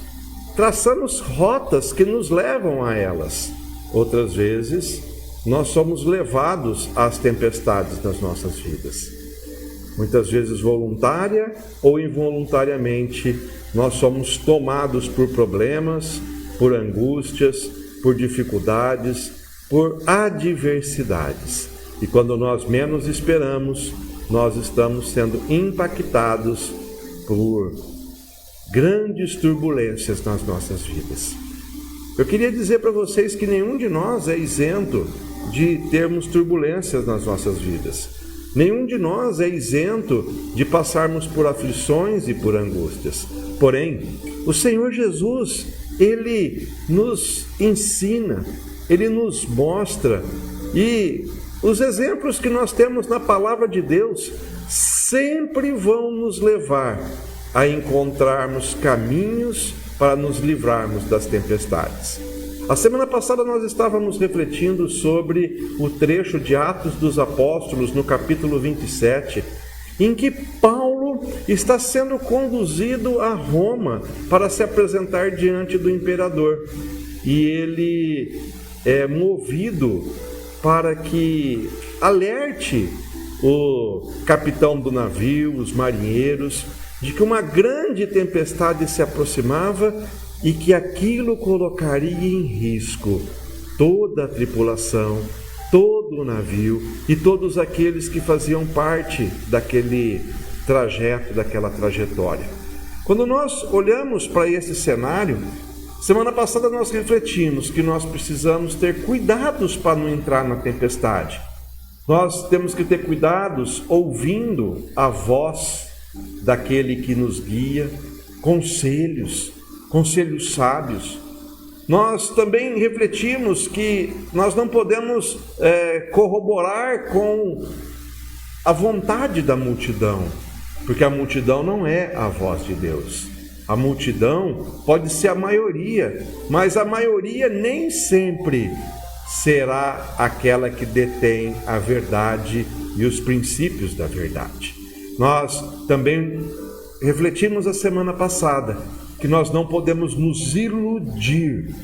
traçamos rotas que nos levam a elas. Outras vezes, nós somos levados às tempestades das nossas vidas. Muitas vezes voluntária ou involuntariamente, nós somos tomados por problemas, por angústias, por dificuldades, por adversidades. E quando nós menos esperamos, nós estamos sendo impactados por grandes turbulências nas nossas vidas. Eu queria dizer para vocês que nenhum de nós é isento de termos turbulências nas nossas vidas. Nenhum de nós é isento de passarmos por aflições e por angústias. Porém, o Senhor Jesus, Ele nos ensina, Ele nos mostra, e os exemplos que nós temos na palavra de Deus sempre vão nos levar a encontrarmos caminhos para nos livrarmos das tempestades. A semana passada nós estávamos refletindo sobre o trecho de Atos dos Apóstolos, no capítulo 27, em que Paulo está sendo conduzido a Roma para se apresentar diante do imperador. E ele é movido para que alerte o capitão do navio, os marinheiros, de que uma grande tempestade se aproximava e que aquilo colocaria em risco toda a tripulação, todo o navio e todos aqueles que faziam parte daquele trajeto, daquela trajetória. Quando nós olhamos para esse cenário, semana passada nós refletimos que nós precisamos ter cuidados para não entrar na tempestade. Nós temos que ter cuidados ouvindo a voz daquele que nos guia, conselhos sábios. Nós também refletimos que nós não podemos corroborar com a vontade da multidão, porque a multidão não é a voz de Deus. A multidão pode ser a maioria, mas a maioria nem sempre será aquela que detém a verdade e os princípios da verdade. Nós também refletimos a semana passada que nós não podemos nos iludir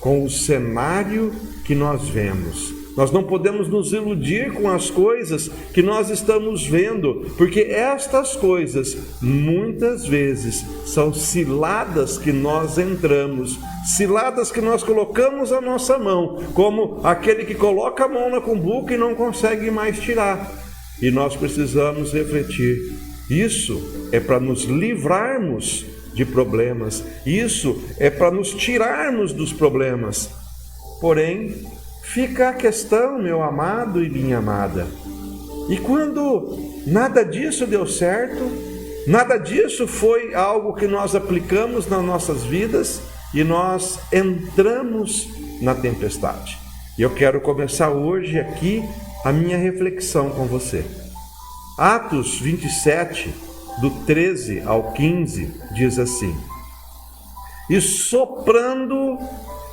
com o cenário que nós vemos. Nós não podemos nos iludir com as coisas que nós estamos vendo, porque estas coisas muitas vezes são ciladas que nós entramos, ciladas que nós colocamos a nossa mão, como aquele que coloca a mão na cumbuca e não consegue mais tirar. E nós precisamos refletir. Isso é para nos livrarmos de problemas, isso é para nos tirarmos dos problemas. Porém, fica a questão, meu amado e minha amada. E quando nada disso deu certo, nada disso foi algo que nós aplicamos nas nossas vidas e nós entramos na tempestade. E eu quero começar hoje aqui a minha reflexão com você. Atos 27, do 13 ao 15, diz assim: E soprando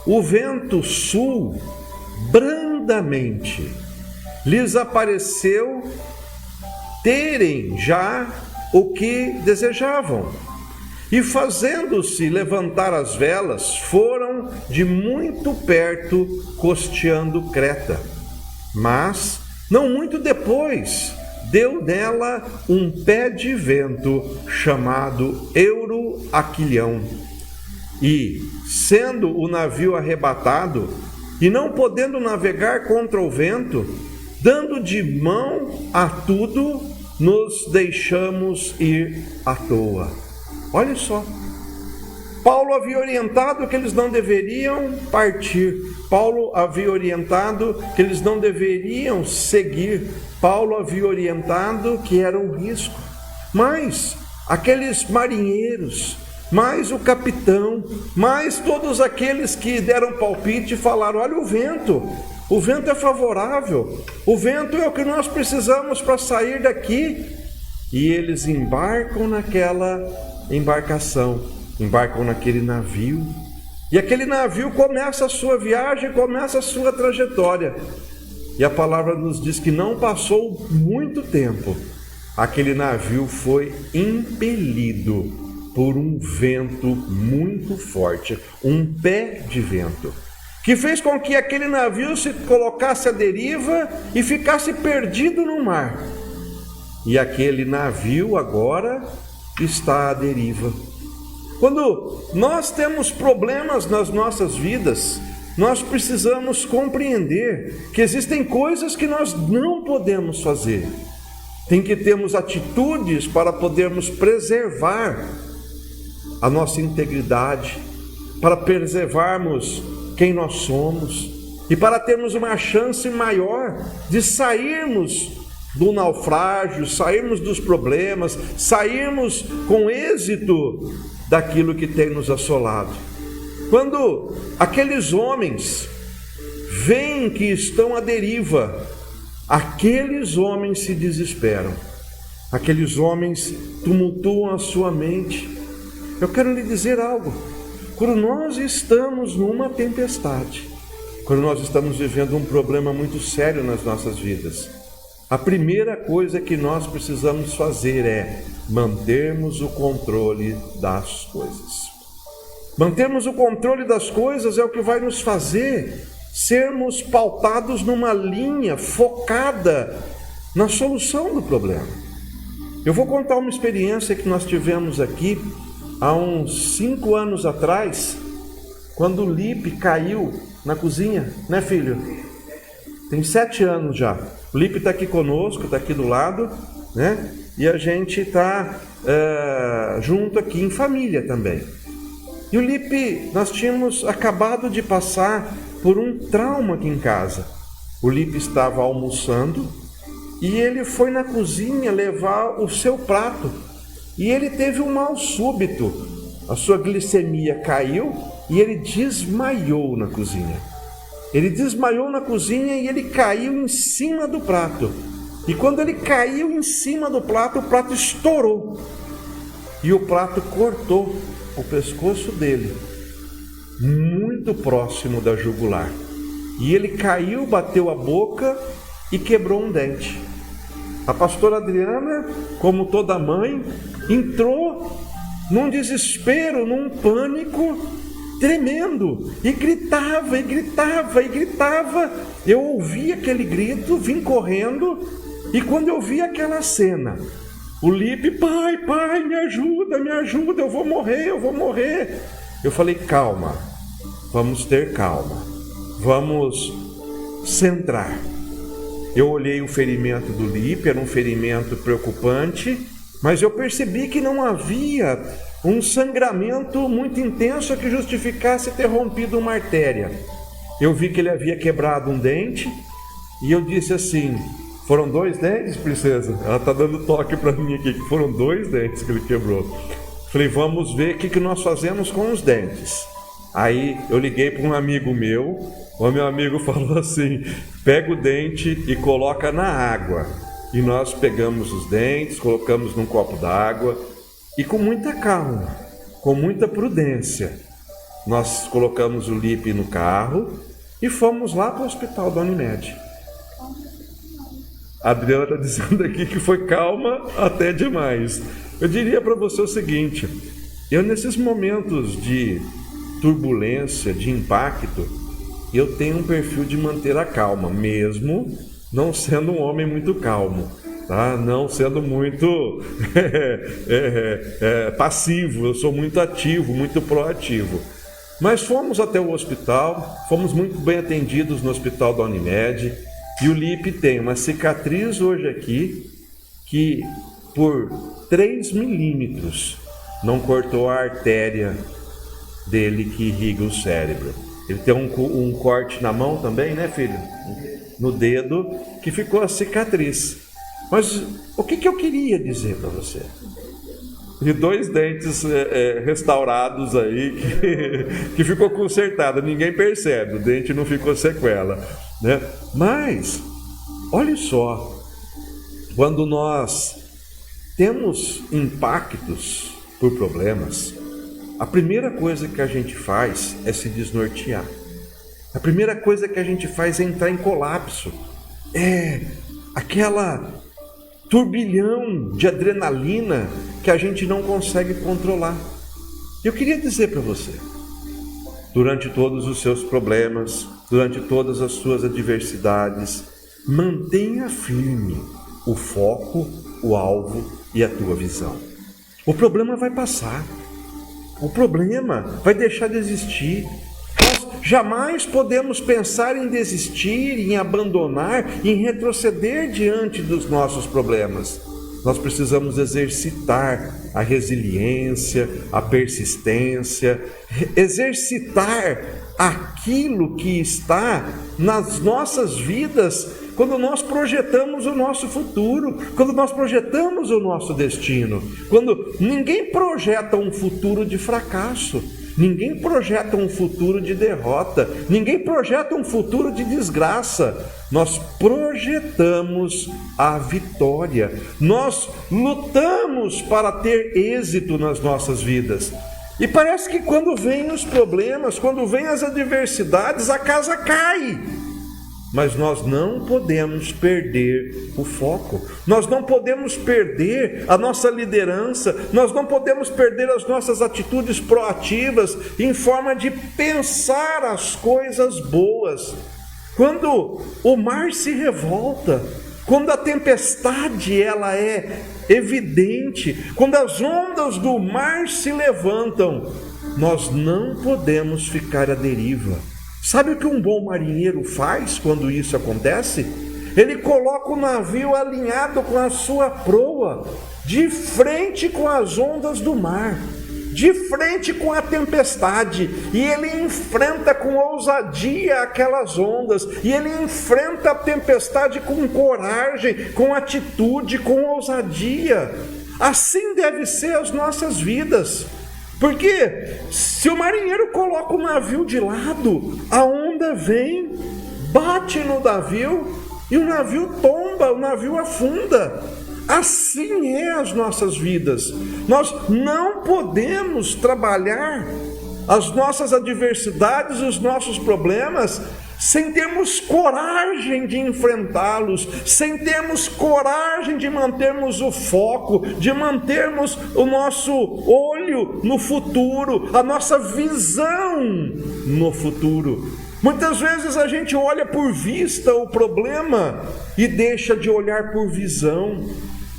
o vento sul brandamente, lhes apareceu terem já o que desejavam. E fazendo-se levantar as velas, foram de muito perto costeando Creta. Mas, não muito depois, deu nela um pé de vento chamado Euroaquilhão. E, sendo o navio arrebatado, e não podendo navegar contra o vento, dando de mão a tudo, nos deixamos ir à toa. Olha só, Paulo havia orientado que eles não deveriam partir, Paulo havia orientado que eles não deveriam seguir, Paulo havia orientado que era um risco, mas aqueles marinheiros, mais o capitão, mais todos aqueles que deram palpite e falaram: olha o vento é favorável, o vento é o que nós precisamos para sair daqui. E eles embarcam naquela embarcação, embarcam naquele navio, e aquele navio começa a sua viagem, começa a sua trajetória. E a palavra nos diz que não passou muito tempo, aquele navio foi impelido por um vento muito forte, um pé de vento, que fez com que aquele navio se colocasse à deriva e ficasse perdido no mar. E aquele navio agora está à deriva. Quando nós temos problemas nas nossas vidas, nós precisamos compreender que existem coisas que nós não podemos fazer. Tem que termos atitudes para podermos preservar a nossa integridade, para preservarmos quem nós somos e para termos uma chance maior de sairmos do naufrágio, sairmos dos problemas, sairmos com êxito daquilo que tem nos assolado. Quando aqueles homens veem que estão à deriva, aqueles homens se desesperam, aqueles homens tumultuam a sua mente. Eu quero lhe dizer algo: quando nós estamos numa tempestade, quando nós estamos vivendo um problema muito sério nas nossas vidas, a primeira coisa que nós precisamos fazer é mantermos o controle das coisas. Mantermos o controle das coisas é o que vai nos fazer sermos pautados numa linha focada na solução do problema. Eu vou contar uma experiência que nós tivemos aqui há uns 5 anos atrás, quando o Lipe caiu na cozinha, né, filho? Tem 7 anos já. O Lipe está aqui conosco, está aqui do lado, né? E a gente está junto aqui em família também. E o Lipe, nós tínhamos acabado de passar por um trauma aqui em casa. O Lipe estava almoçando e ele foi na cozinha levar o seu prato. E ele teve um mal súbito. a sua glicemia caiu e ele desmaiou na cozinha. Ele desmaiou na cozinha e ele caiu em cima do prato. E quando ele caiu em cima do prato, o prato estourou. E o prato cortou o pescoço dele, muito próximo da jugular. E ele caiu, bateu a boca e quebrou um dente. A pastora Adriana, como toda mãe, entrou num desespero, num pânico tremendo, e gritava, e gritava, e gritava. Eu ouvi aquele grito, vim correndo, e quando eu vi aquela cena, o Lipe, pai, me ajuda, eu vou morrer. Eu falei, calma, vamos ter calma, vamos centrar. Eu olhei o ferimento do Lipe, era um ferimento preocupante, mas eu percebi que não havia um sangramento muito intenso que justificasse ter rompido uma artéria. Eu vi que ele havia quebrado um dente e eu disse assim, foram 2 dentes, princesa? Ela está dando toque para mim aqui, que foram 2 dentes que ele quebrou. Falei, vamos ver o que nós fazemos com os dentes. Aí eu liguei para um amigo meu, o meu amigo falou assim, pega o dente e coloca na água. E nós pegamos os dentes, colocamos num copo d'água e com muita calma, com muita prudência, nós colocamos o Lipe no carro e fomos lá para o hospital da Unimed. A Adriana está dizendo aqui que foi calma até demais. Eu diria para você o seguinte, eu nesses momentos de turbulência, de impacto, eu tenho um perfil de manter a calma, mesmo não sendo um homem muito calmo, tá? Não sendo muito passivo, eu sou muito ativo, muito proativo. Mas fomos até o hospital, fomos muito bem atendidos no hospital da Unimed, e o Lipe tem uma cicatriz hoje aqui, que por 3 milímetros não cortou a artéria dele que irriga o cérebro. Ele tem um corte na mão também, né, filho? No dedo, que ficou a cicatriz. Mas o que eu queria dizer para você? De 2 dentes restaurados aí, que ficou consertado, ninguém percebe, o dente não ficou sequela, né? Mas, olha só, quando nós temos impactos por problemas, a primeira coisa que a gente faz é se desnortear. A primeira coisa que a gente faz é entrar em colapso. É aquela turbilhão de adrenalina que a gente não consegue controlar. Eu queria dizer para você, durante todos os seus problemas, durante todas as suas adversidades, mantenha firme o foco, o alvo e a tua visão. O problema vai passar. O problema vai deixar de existir. Nós jamais podemos pensar em desistir, em abandonar, em retroceder diante dos nossos problemas. Nós precisamos exercitar a resiliência, a persistência, exercitar aquilo que está nas nossas vidas quando nós projetamos o nosso futuro, quando nós projetamos o nosso destino. Quando ninguém projeta um futuro de fracasso, ninguém projeta um futuro de derrota, ninguém projeta um futuro de desgraça. Nós projetamos a vitória, nós lutamos para ter êxito nas nossas vidas. E parece que quando vêm os problemas, quando vêm as adversidades, a casa cai. Mas nós não podemos perder o foco, nós não podemos perder a nossa liderança, nós não podemos perder as nossas atitudes proativas em forma de pensar as coisas boas. Quando o mar se revolta, quando a tempestade ela é evidente, quando as ondas do mar se levantam, nós não podemos ficar à deriva. Sabe o que um bom marinheiro faz quando isso acontece? Ele coloca o navio alinhado com a sua proa, de frente com as ondas do mar, de frente com a tempestade, e ele enfrenta com ousadia aquelas ondas, e ele enfrenta a tempestade com coragem, com atitude, com ousadia. Assim deve ser as nossas vidas. Porque se o marinheiro coloca o navio de lado, a onda vem, bate no navio e o navio tomba, o navio afunda. Assim é as nossas vidas. Nós não podemos trabalhar as nossas adversidades, os nossos problemas, sem termos coragem de enfrentá-los, sem termos coragem de mantermos o foco, de mantermos o nosso olho no futuro, a nossa visão no futuro. Muitas vezes a gente olha por vista o problema e deixa de olhar por visão.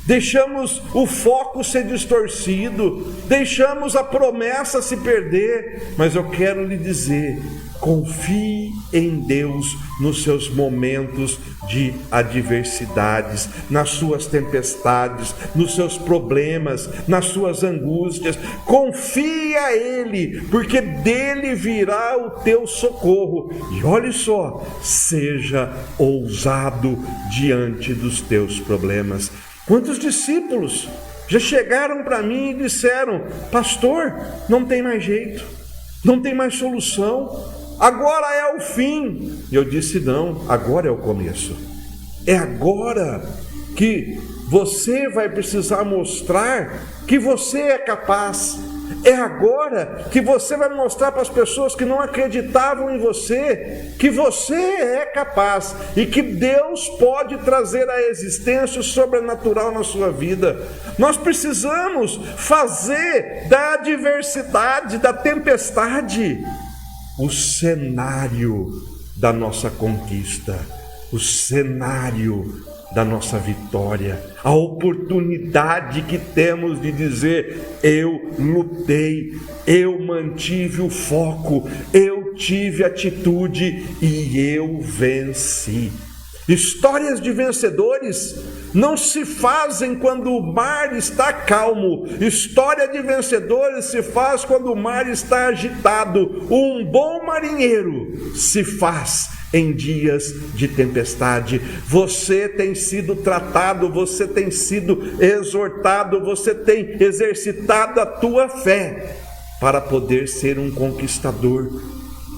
Deixamos o foco ser distorcido, deixamos a promessa se perder, mas eu quero lhe dizer, confie em Deus nos seus momentos de adversidades, nas suas tempestades, nos seus problemas, nas suas angústias. Confie a Ele, porque dele virá o teu socorro. E olhe só, seja ousado diante dos teus problemas. Quantos discípulos já chegaram para mim e disseram: pastor, não tem mais jeito, não tem mais solução, agora é o fim. E eu disse: não, agora é o começo. É agora que você vai precisar mostrar que você é capaz. É agora que você vai mostrar para as pessoas que não acreditavam em você, que você é capaz e que Deus pode trazer à existência o sobrenatural na sua vida. Nós precisamos fazer da adversidade, da tempestade, o cenário da nossa conquista, o cenário da nossa vitória, a oportunidade que temos de dizer: eu lutei, eu mantive o foco, eu tive atitude e eu venci. Histórias de vencedores não se fazem quando o mar está calmo. História de vencedores se faz quando o mar está agitado. Um bom marinheiro se faz em dias de tempestade. Você tem sido tratado, você tem sido exortado, você tem exercitado a tua fé para poder ser um conquistador.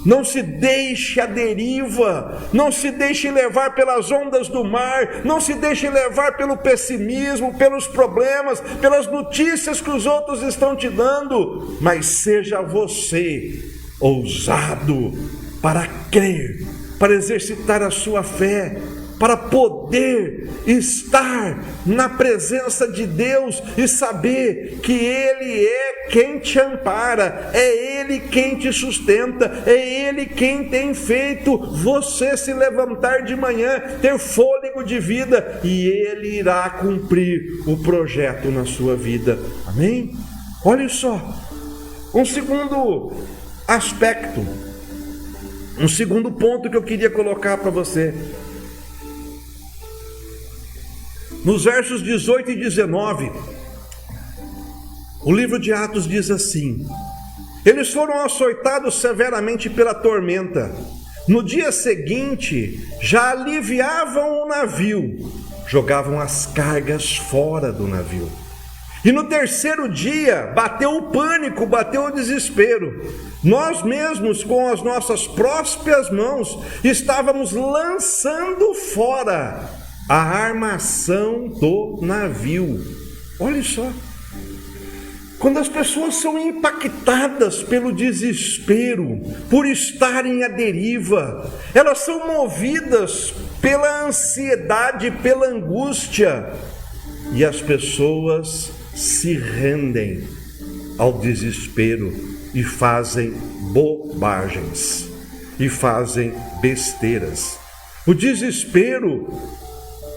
Não se deixe à deriva, não se deixe levar pelas ondas do mar, não se deixe levar pelo pessimismo, pelos problemas, pelas notícias que os outros estão te dando, mas seja você ousado para crer, para exercitar a sua fé, para poder estar na presença de Deus e saber que Ele é quem te ampara, é Ele quem te sustenta, é Ele quem tem feito você se levantar de manhã, ter fôlego de vida, e Ele irá cumprir o projeto na sua vida. Amém? Olha só, um segundo aspecto, um segundo ponto que eu queria colocar para você. Nos versos 18 e 19, o livro de Atos diz assim: eles foram açoitados severamente pela tormenta. No dia seguinte, já aliviavam o navio, jogavam as cargas fora do navio. E no terceiro dia, bateu o pânico, bateu o desespero. Nós mesmos, com as nossas próprias mãos, estávamos lançando fora a armação do navio. Olha só, quando as pessoas são impactadas pelo desespero, por estarem à deriva, elas são movidas pela ansiedade, pela angústia, e as pessoas se rendem ao desespero e fazem bobagens, e fazem besteiras. O desespero,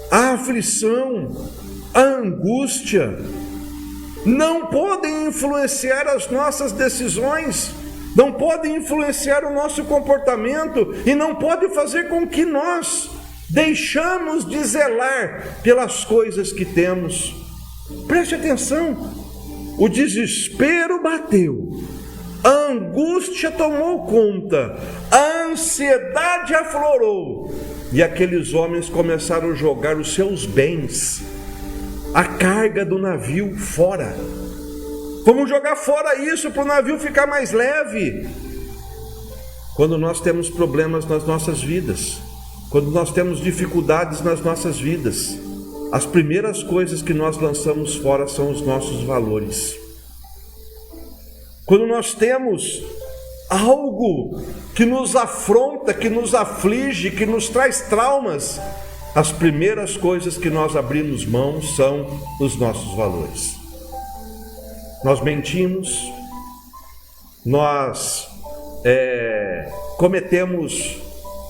a aflição, a angústia não podem influenciar as nossas decisões, não podem influenciar o nosso comportamento e não podem fazer com que nós deixamos de zelar pelas coisas que temos. Preste atenção, o desespero bateu, a angústia tomou conta, a ansiedade aflorou, e aqueles homens começaram a jogar os seus bens, a carga do navio fora. Vamos jogar fora isso para o navio ficar mais leve. Quando nós temos problemas nas nossas vidas, quando nós temos dificuldades nas nossas vidas, as primeiras coisas que nós lançamos fora são os nossos valores. Quando nós temos algo que nos afronta, que nos aflige, que nos traz traumas, as primeiras coisas que nós abrimos mão são os nossos valores. Nós mentimos, nós cometemos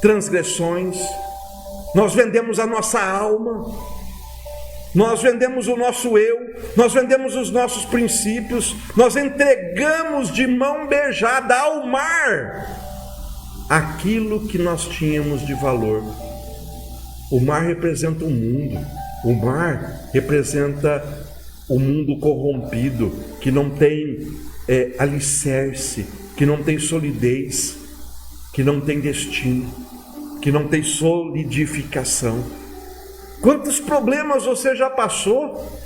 transgressões, nós vendemos a nossa alma, nós vendemos o nosso eu, nós vendemos os nossos princípios, nós entregamos de mão beijada ao mar aquilo que nós tínhamos de valor. O mar representa o mundo, o mar representa o mundo corrompido, que não tem alicerce, que não tem solidez, que não tem destino, que não tem solidificação. Quantos problemas você já passou?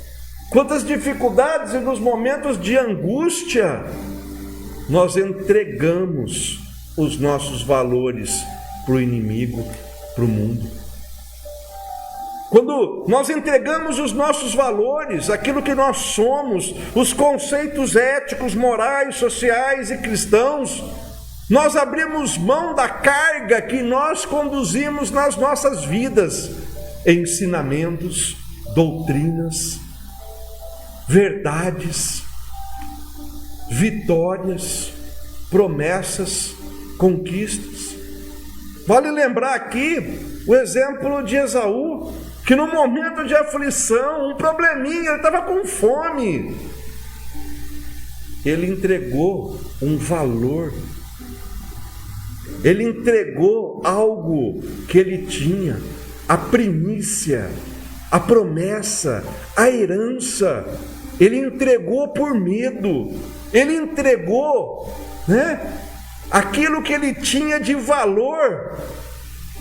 Quantas dificuldades, e nos momentos de angústia nós entregamos os nossos valores para o inimigo, para o mundo. Quando nós entregamos os nossos valores, aquilo que nós somos, os conceitos éticos, morais, sociais e cristãos, nós abrimos mão da carga que nós conduzimos nas nossas vidas, ensinamentos, doutrinas, verdades, vitórias, promessas, conquistas. Vale lembrar aqui o exemplo de Esaú, que no momento de aflição, um probleminha, ele estava com fome, ele entregou um valor, ele entregou algo que ele tinha, a primícia, a promessa, a herança. Ele entregou por medo, ele entregou, aquilo que ele tinha de valor,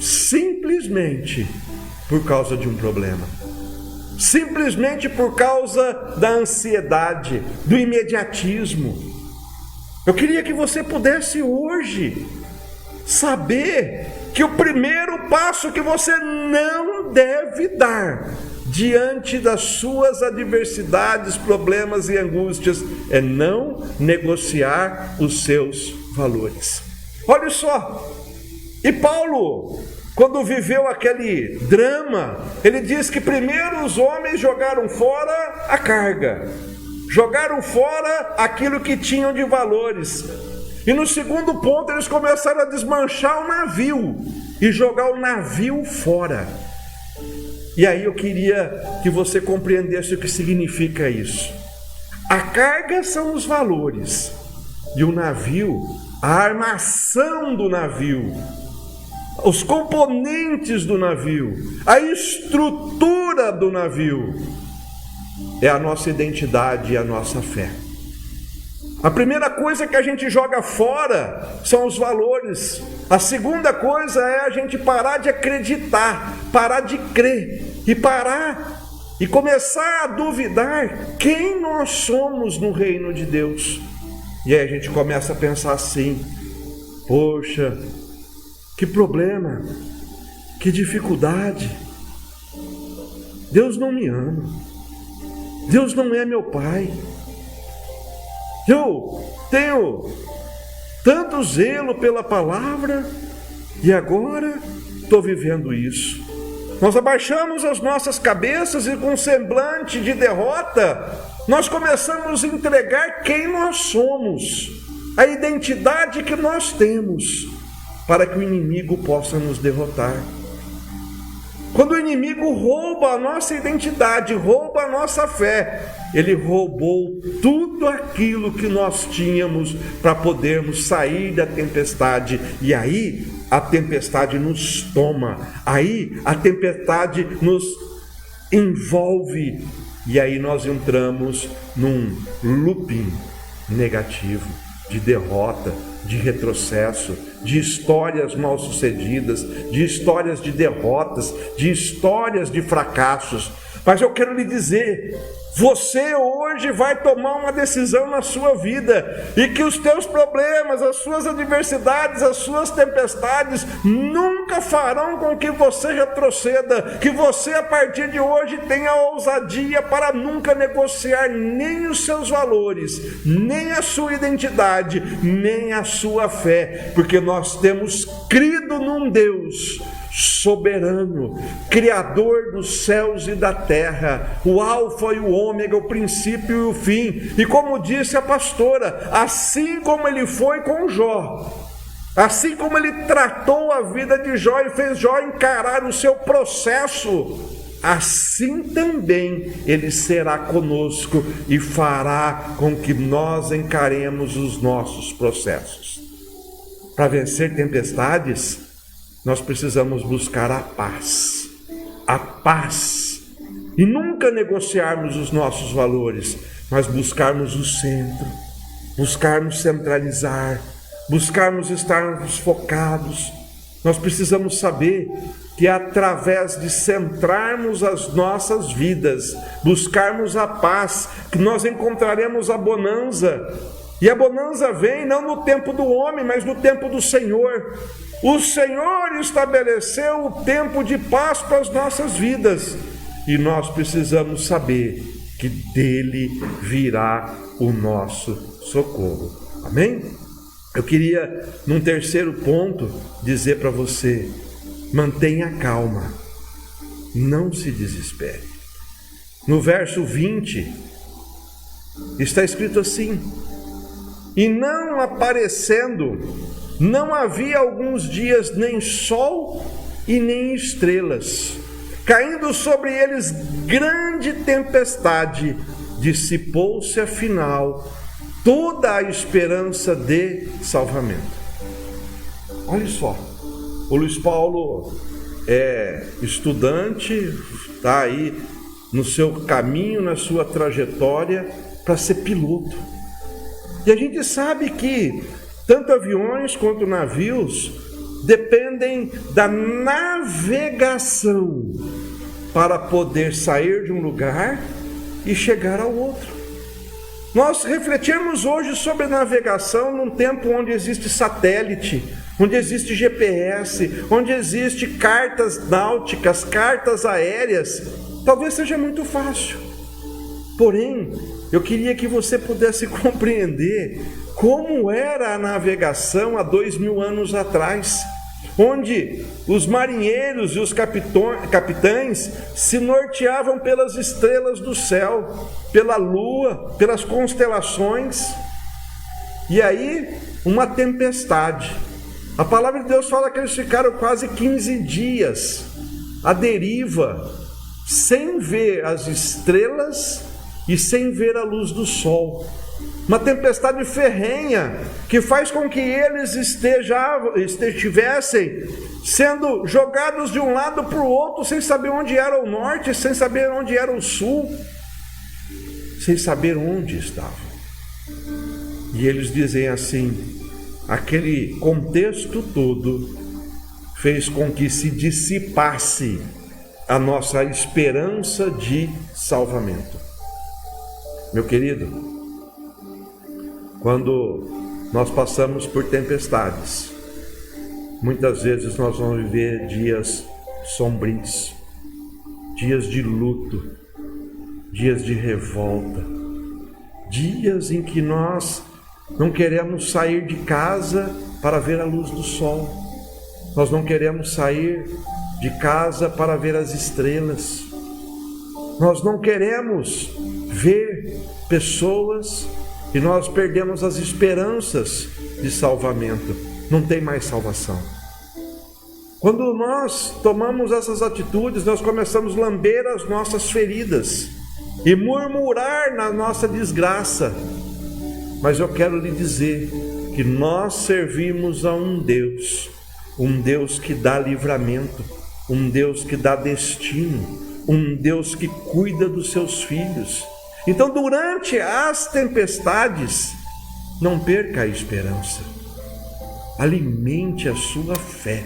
simplesmente por causa de um problema, simplesmente por causa da ansiedade, do imediatismo. Eu queria que você pudesse hoje saber que o primeiro passo que você não deve dar diante das suas adversidades, problemas e angústias é não negociar os seus valores. Olha só, e Paulo, quando viveu aquele drama, ele diz que primeiro os homens jogaram fora a carga, jogaram fora aquilo que tinham de valores. E no segundo ponto eles começaram a desmanchar o navio e jogar o navio fora. E aí eu queria que você compreendesse o que significa isso. A carga são os valores, e o navio, a armação do navio, os componentes do navio, a estrutura do navio, é a nossa identidade e a nossa fé. A primeira coisa que a gente joga fora são os valores. A segunda coisa é a gente parar de acreditar, parar de crer e começar a duvidar quem nós somos no reino de Deus. E aí a gente começa a pensar assim: poxa, que problema, que dificuldade, Deus não me ama, Deus não é meu pai. Eu tenho tanto zelo pela palavra e agora estou vivendo isso. Nós abaixamos as nossas cabeças e com um semblante de derrota, nós começamos a entregar quem nós somos, a identidade que nós temos, para que o inimigo possa nos derrotar. Quando o inimigo rouba a nossa identidade, rouba a nossa fé, ele roubou tudo aquilo que nós tínhamos para podermos sair da tempestade. E aí a tempestade nos toma, aí a tempestade nos envolve, e aí nós entramos num looping negativo, de derrota, de retrocesso, de histórias mal sucedidas, de histórias de derrotas, de histórias de fracassos. Mas eu quero lhe dizer, você hoje vai tomar uma decisão na sua vida, e que os teus problemas, as suas adversidades, as suas tempestades nunca farão com que você retroceda, que você a partir de hoje tenha ousadia para nunca negociar nem os seus valores, nem a sua identidade, nem a sua fé, porque nós temos crido num Deus soberano, criador dos céus e da terra, o alfa e o ômega, o princípio e o fim. E como disse a pastora, assim como ele foi com Jó, assim como ele tratou a vida de Jó e fez Jó encarar o seu processo, assim também ele será conosco e fará com que nós encaremos os nossos processos. Para vencer tempestades, nós precisamos buscar a paz, e nunca negociarmos os nossos valores, mas buscarmos o centro, buscarmos centralizar, buscarmos estarmos focados. Nós precisamos saber que através de centrarmos as nossas vidas, buscarmos a paz, que nós encontraremos a bonança. E a bonança vem não no tempo do homem, mas no tempo do Senhor. O Senhor estabeleceu o tempo de paz para as nossas vidas, e nós precisamos saber que dele virá o nosso socorro. Amém? Eu queria, num terceiro ponto, dizer para você: mantenha calma, não se desespere. No verso 20, está escrito assim: e não aparecendo, não havia alguns dias nem sol e nem estrelas, caindo sobre eles grande tempestade, dissipou-se afinal toda a esperança de salvamento. Olha só, o Luiz Paulo é estudante, está aí no seu caminho, na sua trajetória para ser piloto. E a gente sabe que tanto aviões quanto navios dependem da navegação para poder sair de um lugar e chegar ao outro. Nós refletimos hoje sobre navegação num tempo onde existe satélite, onde existe GPS, onde existe cartas náuticas, cartas aéreas. Talvez seja muito fácil. Porém, eu queria que você pudesse compreender como era a navegação há 2000 anos atrás, onde os marinheiros e os capitães se norteavam pelas estrelas do céu, pela lua, pelas constelações. E aí, uma tempestade. A palavra de Deus fala que eles ficaram quase 15 dias à deriva, sem ver as estrelas e sem ver a luz do sol. Uma tempestade ferrenha que faz com que eles estivessem sendo jogados de um lado para o outro, sem saber onde era o norte, sem saber onde era o sul, sem saber onde estavam. E eles dizem assim: aquele contexto todo fez com que se dissipasse a nossa esperança de salvamento. Meu querido, quando nós passamos por tempestades, muitas vezes nós vamos viver dias sombrios, dias de luto, dias de revolta, dias em que nós não queremos sair de casa para ver a luz do sol, nós não queremos sair de casa para ver as estrelas, nós não queremos ver pessoas, e nós perdemos as esperanças de salvamento. Não tem mais salvação. Quando nós tomamos essas atitudes, nós começamos a lamber as nossas feridas e murmurar na nossa desgraça. Mas eu quero lhe dizer que nós servimos a um Deus que dá livramento, um Deus que dá destino, um Deus que cuida dos seus filhos. Então, durante as tempestades, não perca a esperança, alimente a sua fé,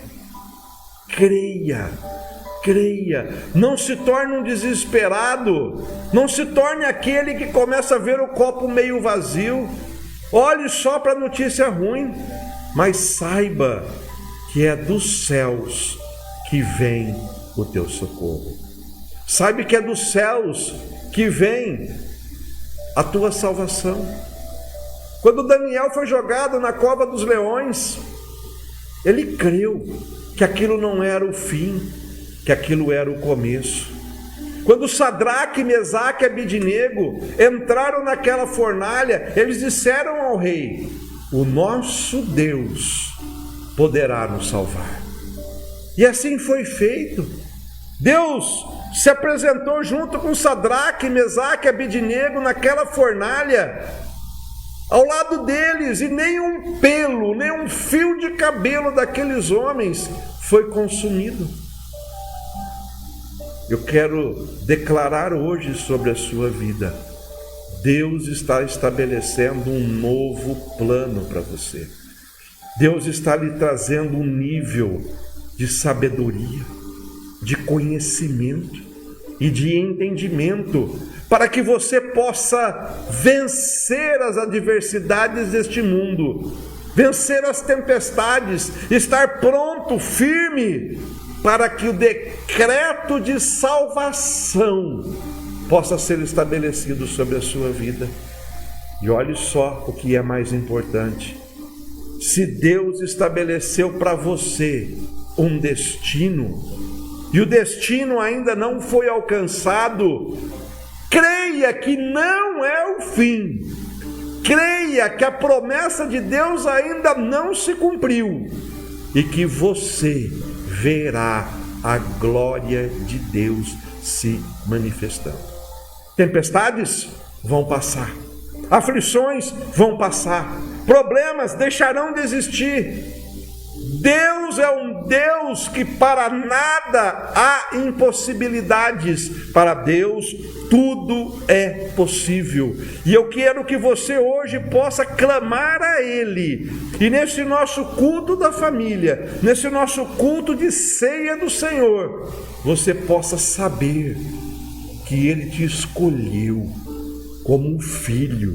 creia creia, não se torne um desesperado, não se torne aquele que começa a ver o copo meio vazio. Olhe só para a notícia ruim, mas saiba que é dos céus que vem o teu socorro. Saiba que é dos céus que vem a tua salvação. Quando Daniel foi jogado na cova dos leões, ele creu que aquilo não era o fim, que aquilo era o começo. Quando Sadraque, Mesaque e Abednego entraram naquela fornalha, eles disseram ao rei: o nosso Deus poderá nos salvar. E assim foi feito. Deus se apresentou junto com Sadraque, Mesaque e Abednego naquela fornalha, ao lado deles, e nem um pelo, nem um fio de cabelo daqueles homens foi consumido. Eu quero declarar hoje sobre a sua vida: Deus está estabelecendo um novo plano para você. Deus está lhe trazendo um nível de sabedoria, de conhecimento e de entendimento, para que você possa vencer as adversidades deste mundo, vencer as tempestades, estar pronto, firme, para que o decreto de salvação possa ser estabelecido sobre a sua vida. E olhe só o que é mais importante: se Deus estabeleceu para você um destino, e o destino ainda não foi alcançado, creia que não é o fim. Creia que a promessa de Deus ainda não se cumpriu e que você verá a glória de Deus se manifestando. Tempestades vão passar, aflições vão passar, problemas deixarão de existir. Deus é um Deus que para nada há impossibilidades. Para Deus tudo é possível. E eu quero que você hoje possa clamar a Ele. E nesse nosso culto da família, nesse nosso culto de ceia do Senhor, você possa saber que Ele te escolheu como um filho,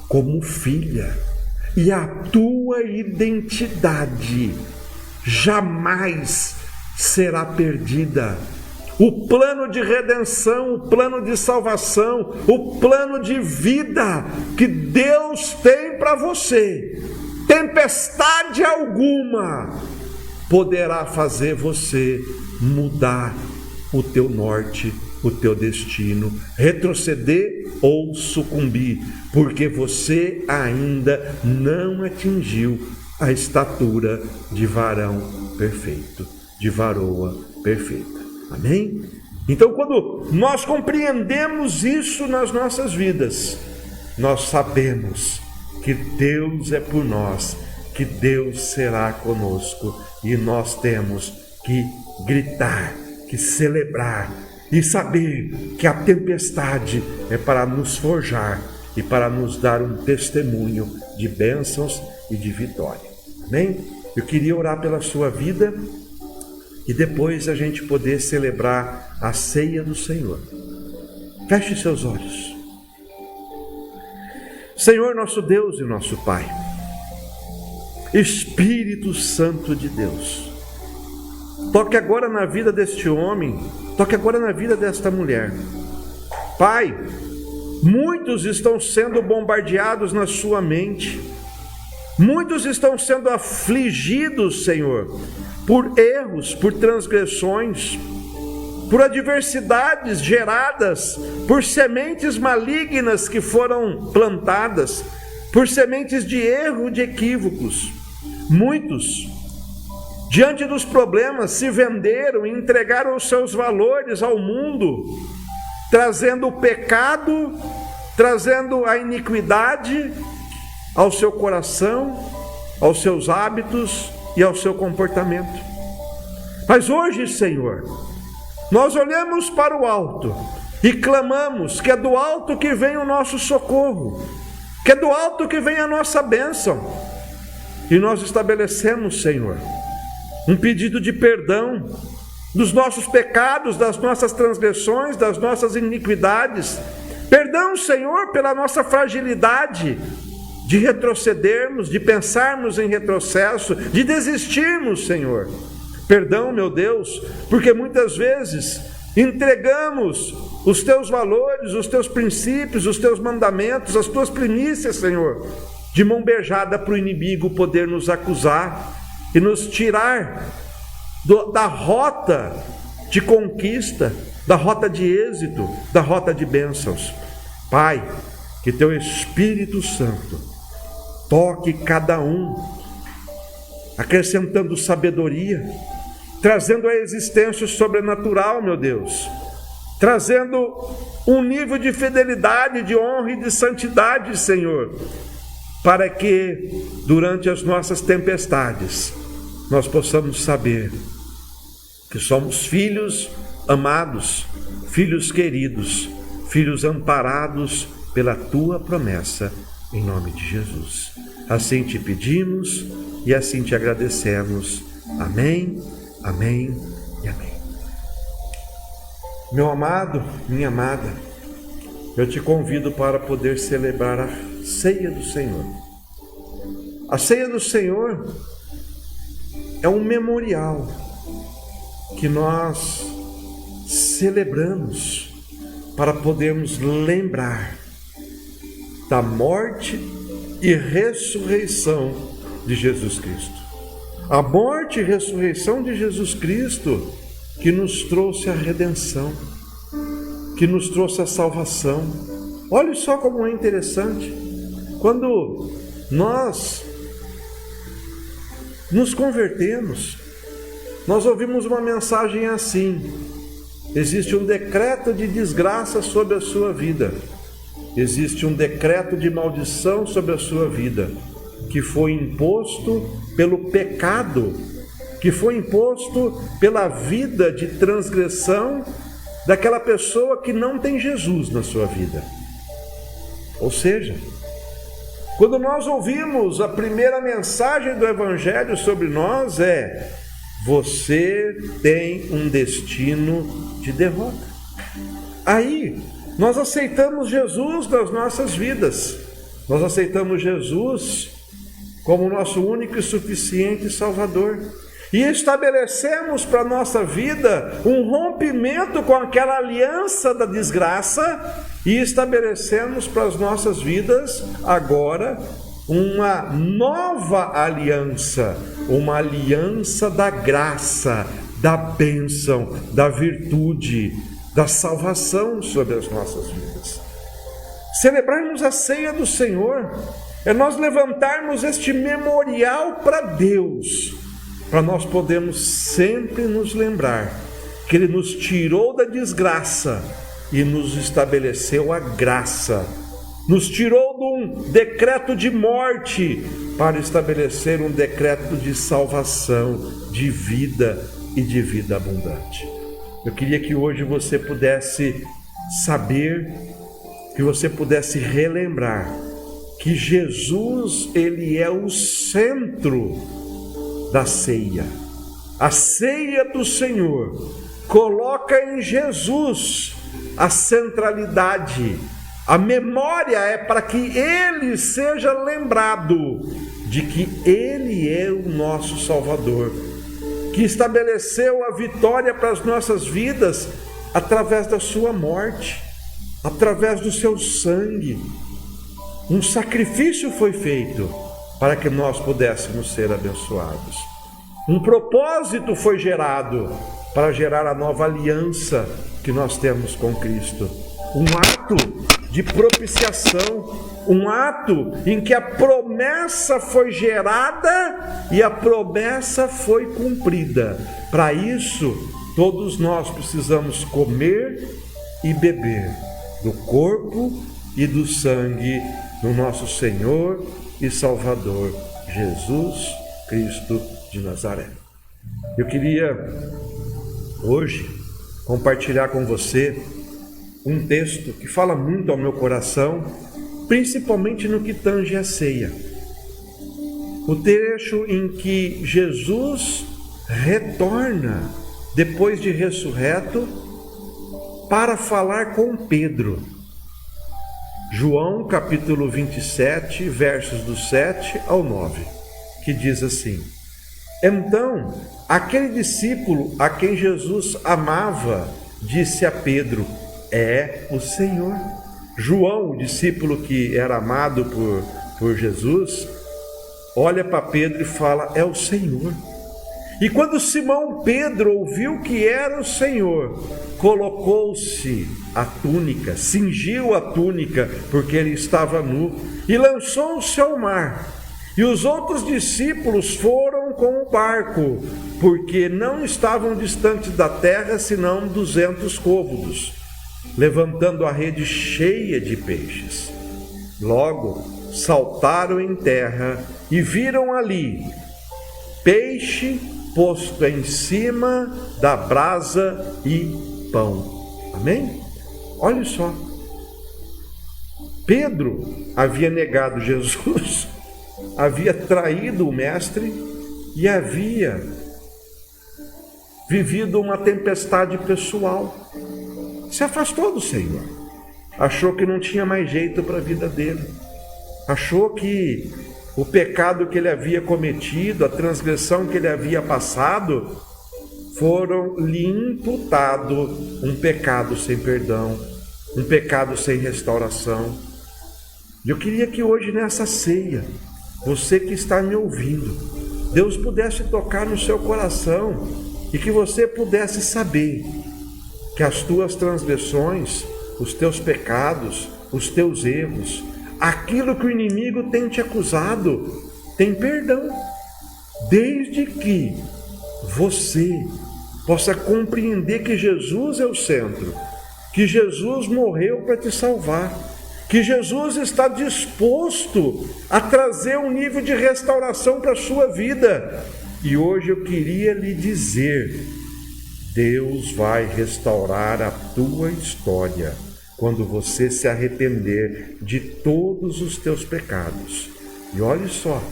como filha. E a tua identidade jamais será perdida. O plano de redenção, o plano de salvação, o plano de vida que Deus tem para você, tempestade alguma poderá fazer você mudar o teu norte, o teu destino, retroceder ou sucumbir, porque você ainda não atingiu a estatura de varão perfeito, de varoa perfeita. Amém? Então, quando nós compreendemos isso nas nossas vidas, nós sabemos que Deus é por nós, que Deus será conosco, e nós temos que gritar, que celebrar e saber que a tempestade é para nos forjar e para nos dar um testemunho de bênçãos e de vitória. Amém? Eu queria orar pela sua vida e depois a gente poder celebrar a ceia do Senhor. Feche seus olhos. Senhor, nosso Deus e nosso Pai, Espírito Santo de Deus, toque agora na vida deste homem, toque agora na vida desta mulher. Pai, muitos estão sendo bombardeados na sua mente, muitos estão sendo afligidos, Senhor, por erros, por transgressões, por adversidades geradas, por sementes malignas que foram plantadas, por sementes de erro, de equívocos. Muitos, diante dos problemas, se venderam e entregaram os seus valores ao mundo, trazendo o pecado, trazendo a iniquidade ao seu coração, aos seus hábitos e ao seu comportamento. Mas hoje, Senhor, nós olhamos para o alto e clamamos que é do alto que vem o nosso socorro, que é do alto que vem a nossa bênção. E nós estabelecemos, Senhor, um pedido de perdão dos nossos pecados, das nossas transgressões, das nossas iniquidades. Perdão, Senhor, pela nossa fragilidade de retrocedermos, de pensarmos em retrocesso, de desistirmos, Senhor. Perdão, meu Deus, porque muitas vezes entregamos os teus valores, os teus princípios, os teus mandamentos, as tuas primícias, Senhor, de mão beijada para o inimigo poder nos acusar e nos tirar da rota de conquista, da rota de êxito, da rota de bênçãos. Pai, que teu Espírito Santo toque cada um, acrescentando sabedoria, trazendo a existência sobrenatural, meu Deus, trazendo um nível de fidelidade, de honra e de santidade, Senhor, para que durante as nossas tempestades nós possamos saber que somos filhos amados, filhos queridos, filhos amparados pela tua promessa, em nome de Jesus. Assim te pedimos e assim te agradecemos. Amém, amém e amém. Meu amado, minha amada, eu te convido para poder celebrar a ceia do Senhor. A ceia do Senhor é um memorial que nós celebramos para podermos lembrar da morte e ressurreição de Jesus Cristo. A morte e ressurreição de Jesus Cristo que nos trouxe a redenção, que nos trouxe a salvação. Olha só como é interessante. Quando nós nos convertemos, nós ouvimos uma mensagem assim: existe um decreto de desgraça sobre a sua vida, existe um decreto de maldição sobre a sua vida, que foi imposto pelo pecado, que foi imposto pela vida de transgressão daquela pessoa que não tem Jesus na sua vida. Ou seja, quando nós ouvimos a primeira mensagem do Evangelho sobre nós você tem um destino de derrota. Aí, nós aceitamos Jesus nas nossas vidas. Nós aceitamos Jesus como nosso único e suficiente Salvador. E estabelecemos para a nossa vida um rompimento com aquela aliança da desgraça e estabelecemos para as nossas vidas agora uma nova aliança, uma aliança da graça, da bênção, da virtude, da salvação sobre as nossas vidas. Celebrarmos a ceia do Senhor é nós levantarmos este memorial para Deus, para nós podermos sempre nos lembrar que Ele nos tirou da desgraça e nos estabeleceu a graça, nos tirou de um decreto de morte para estabelecer um decreto de salvação, de vida e de vida abundante. Eu queria que hoje você pudesse saber, que você pudesse relembrar que Jesus, Ele é o centro da ceia. A ceia do Senhor coloca em Jesus a centralidade. A memória é para que Ele seja lembrado de que Ele é o nosso Salvador, que estabeleceu a vitória para as nossas vidas através da sua morte, através do seu sangue. Um sacrifício foi feito para que nós pudéssemos ser abençoados. Um propósito foi gerado para gerar a nova aliança que nós temos com Cristo. Um ato de propiciação, um ato em que a promessa foi gerada e a promessa foi cumprida. Para isso, todos nós precisamos comer e beber do corpo e do sangue do nosso Senhor e Salvador, Jesus Cristo de Nazaré. Eu queria hoje compartilhar com você um texto que fala muito ao meu coração, principalmente no que tange a ceia. O trecho em que Jesus retorna depois de ressurreto, para falar com Pedro. João capítulo 27, versos do 7 ao 9, que diz assim: Então, aquele discípulo a quem Jesus amava, disse a Pedro: É o Senhor. João, o discípulo que era amado por Jesus, olha para Pedro e fala: É o Senhor. E quando Simão Pedro ouviu que era o Senhor, colocou-se a túnica, cingiu a túnica, porque ele estava nu, e lançou-se ao mar. E os outros discípulos foram com o barco, porque não estavam distantes da terra, senão 200 côvados, levantando a rede cheia de peixes. Logo saltaram em terra e viram ali peixe posto em cima da brasa e pão. Amém? Olha só. Pedro havia negado Jesus, havia traído o mestre e havia vivido uma tempestade pessoal. Se afastou do Senhor. Achou que não tinha mais jeito para a vida dele. Achou que o pecado que ele havia cometido, a transgressão que ele havia passado, foram-lhe imputado um pecado sem perdão, um pecado sem restauração. Eu queria que hoje nessa ceia, você que está me ouvindo, Deus pudesse tocar no seu coração e que você pudesse saber que as tuas transgressões, os teus pecados, os teus erros, aquilo que o inimigo tem te acusado, tem perdão, desde que você possa compreender que Jesus é o centro, que Jesus morreu para te salvar, que Jesus está disposto a trazer um nível de restauração para a sua vida. E hoje eu queria lhe dizer: Deus vai restaurar a tua história quando você se arrepender de todos os teus pecados. E olhe só,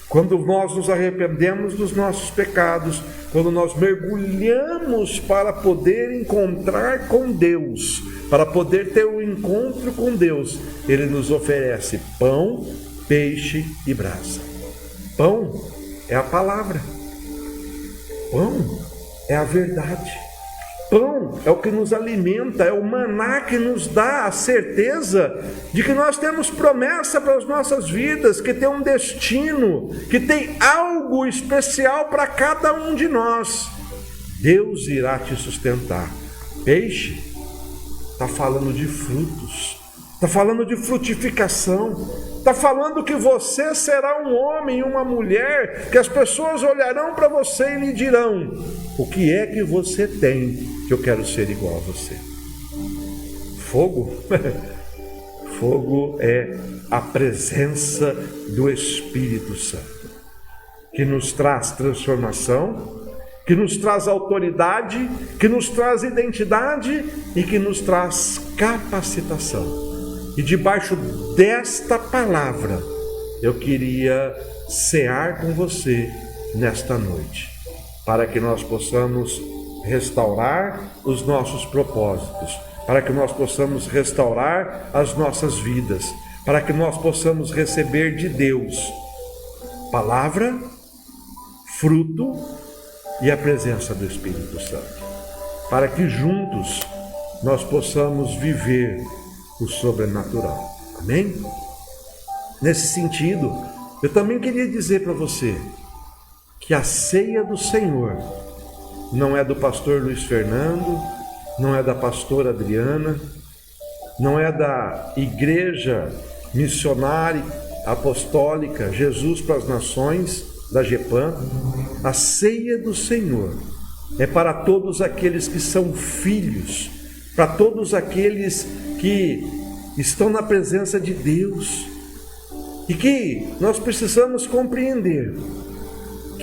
quando nós nos arrependemos dos nossos pecados, quando nós mergulhamos para poder encontrar com Deus, para poder ter um encontro com Deus, Ele nos oferece pão, peixe e brasa. Pão é a palavra. Pão é a verdade. Pão é o que nos alimenta, é o maná que nos dá a certeza de que nós temos promessa para as nossas vidas, que tem um destino, que tem algo especial para cada um de nós. Deus irá te sustentar. Peixe está falando de frutos, está falando de frutificação, está falando que você será um homem e uma mulher, que as pessoas olharão para você e lhe dirão: o que é que você tem que eu quero ser igual a você? Fogo? Fogo é a presença do Espírito Santo, que nos traz transformação, que nos traz autoridade, que nos traz identidade e que nos traz capacitação. E debaixo desta palavra, eu queria cear com você nesta noite, para que nós possamos restaurar os nossos propósitos, para que nós possamos restaurar as nossas vidas, para que nós possamos receber de Deus palavra, fruto e a presença do Espírito Santo, para que juntos nós possamos viver o sobrenatural. Amém? Nesse sentido, eu também queria dizer para você que a ceia do Senhor não é do pastor Luiz Fernando, não é da pastora Adriana, não é da igreja missionária apostólica Jesus para as Nações, da GEPAM. A ceia do Senhor é para todos aqueles que são filhos, para todos aqueles que estão na presença de Deus, e que nós precisamos compreender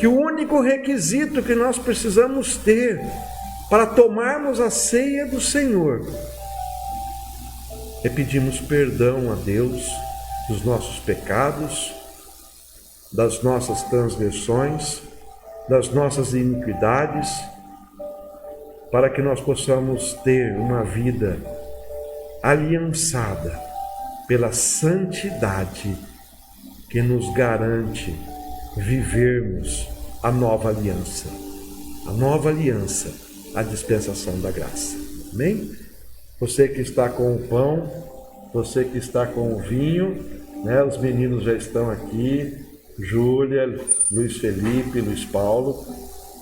que o único requisito que nós precisamos ter para tomarmos a ceia do Senhor é pedirmos perdão a Deus dos nossos pecados, das nossas transgressões, das nossas iniquidades, para que nós possamos ter uma vida aliançada pela santidade que nos garante vivermos a nova aliança, a dispensação da graça. Amém? Você que está com o pão, você que está com o vinho, né? Os meninos já estão aqui, Júlia, Luiz Felipe, Luiz Paulo,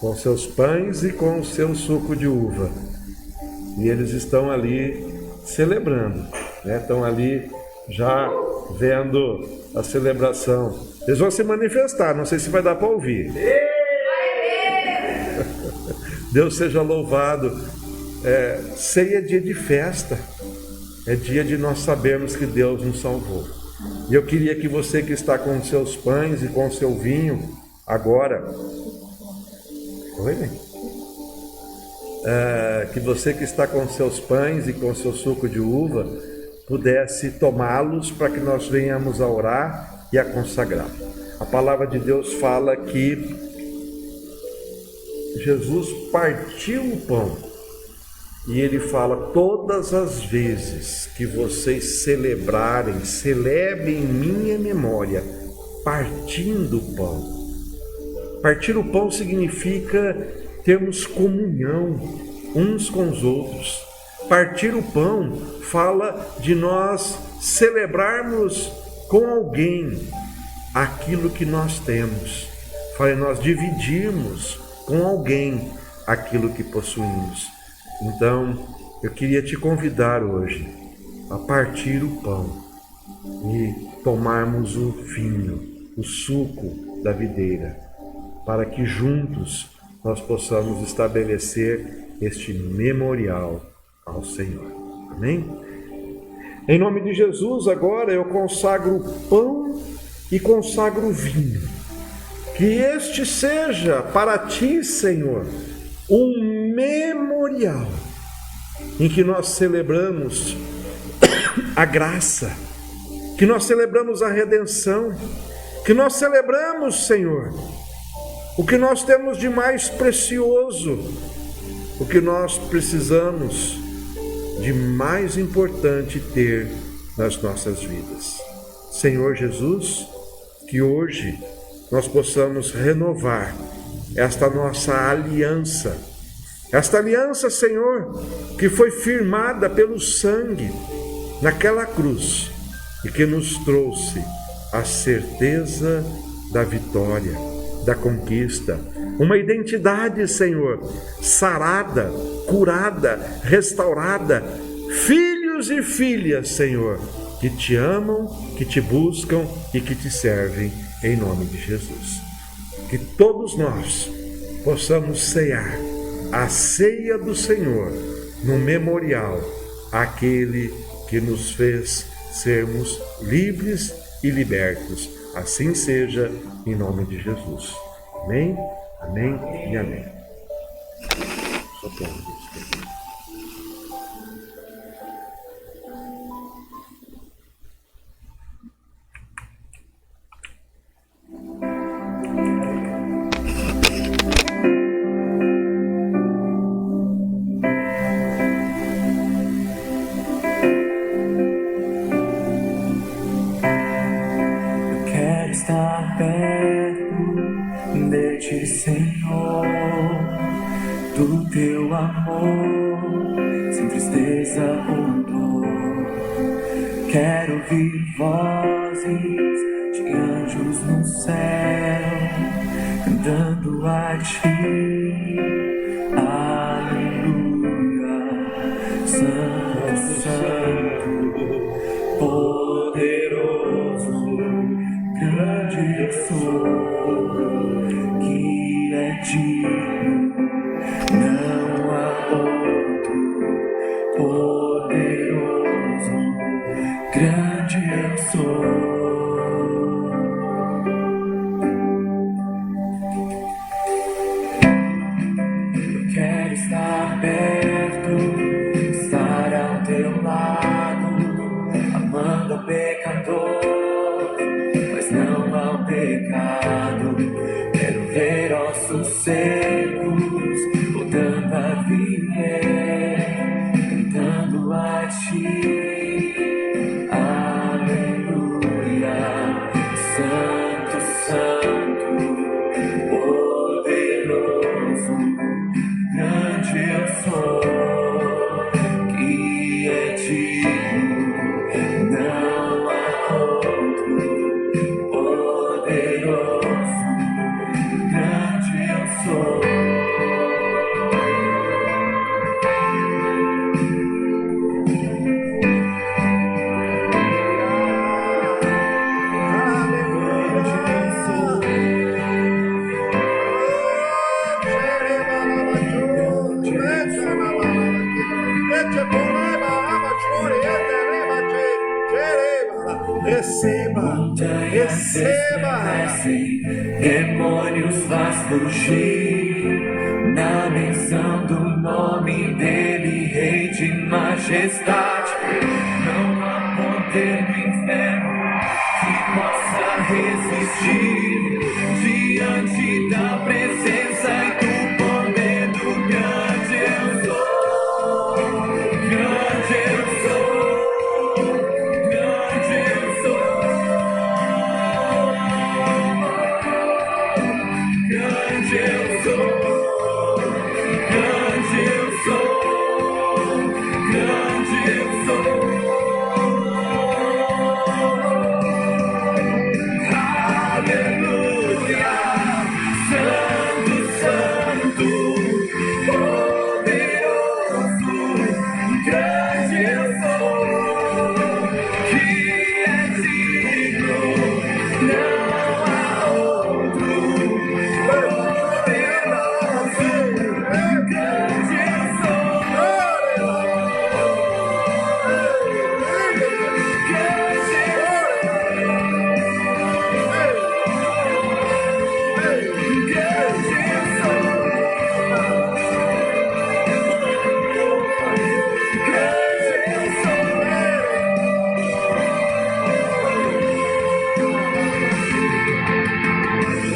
com seus pães e com o seu suco de uva. E eles estão ali celebrando, né? Estão ali já vendo a celebração. Eles vão se manifestar, não sei se vai dar para ouvir. Deus seja louvado. Ceia é dia de festa, é dia de nós sabermos que Deus nos salvou. E eu queria que você que está com seus pães e com seu vinho agora, que você que está com seus pães e com seu suco de uva pudesse tomá-los para que nós venhamos a orar e a consagrar. A palavra de Deus fala que Jesus partiu o pão e ele fala: todas as vezes que vocês celebrarem, celebrem em minha memória, partindo o pão. Partir o pão significa termos comunhão uns com os outros. Partir o pão fala de nós celebrarmos com alguém aquilo que nós temos. Fala de nós dividirmos com alguém aquilo que possuímos. Então, eu queria te convidar hoje a partir o pão e tomarmos o vinho, o suco da videira, para que juntos nós possamos estabelecer este memorial ao Senhor. Amém? Em nome de Jesus, agora eu consagro o pão e consagro o vinho. Que este seja para ti, Senhor, um memorial em que nós celebramos a graça, que nós celebramos a redenção, que nós celebramos, Senhor, o que nós temos de mais precioso, o que nós precisamos de mais importante ter nas nossas vidas. Senhor Jesus, que hoje nós possamos renovar esta nossa aliança, Senhor, que foi firmada pelo sangue naquela cruz e que nos trouxe a certeza da vitória, da conquista, uma identidade, Senhor, sarada, curada, restaurada, filhos e filhas, Senhor, que te amam, que te buscam e que te servem, em nome de Jesus. Que todos nós possamos cear a ceia do Senhor no memorial àquele que nos fez sermos livres e libertos. Assim seja, em nome de Jesus. Amém, amém e amém. Quero estar perto de ti, Senhor, do teu amor, sem tristeza ou dor. Quero ouvir vozes de anjos no céu, cantando a ti, aleluia. Santo, santo, poderoso, grande eu sou, que é digno, não há outro, poderoso, grande eu sou. Eu quero estar perto, estar ao teu lado, amando o pecador, mas não ao pecado. Quero ver ossos secos voltando a viver. estremecem, demônios faz fugir, na menção do nome dele, Rei de majestade. Não há poder no inferno que possa resistir diante da presença e do poder do grande eu sou. Grande eu sou. Grande eu sou. Grande eu sou. Grande eu sou. Grande eu sou. Aleluia, Santo, Santo, poderoso, grande eu sou, que é digno, não há outro, poderoso, grande eu sou,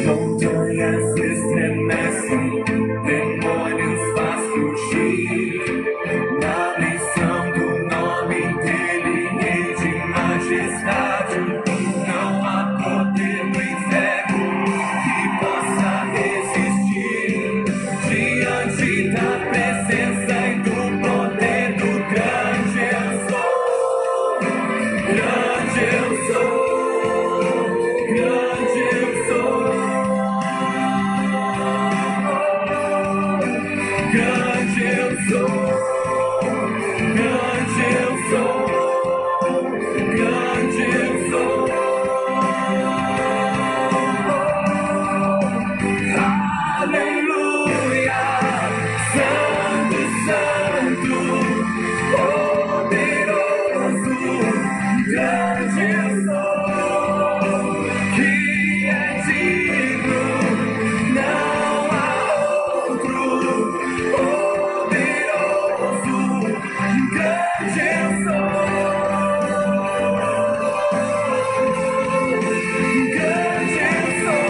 montanhas estremecem, demônios faz fugir, na menção do nome dele, Rei de majestade. Não há poder no inferno que possa resistir diante da presença e do poder do grande eu sou. Grande eu sou. Grande eu sou. Grande eu sou. Grande eu sou. Grande eu sou. Aleluia, Santo, Santo, poderoso, grande eu sou, que é digno, não há outro, poderoso, grande eu sou. Grande eu sou.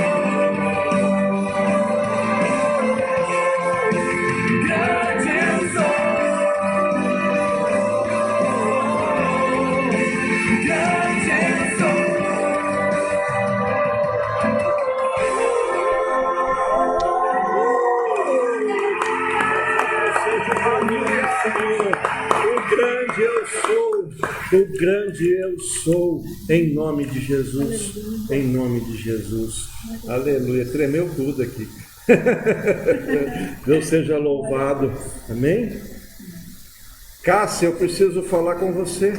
Grande eu sou. Grande eu sou. O grande eu sou, em nome de Jesus, em nome de Jesus, aleluia, tremeu tudo aqui, Deus seja louvado, amém? Cássia, eu preciso falar com você,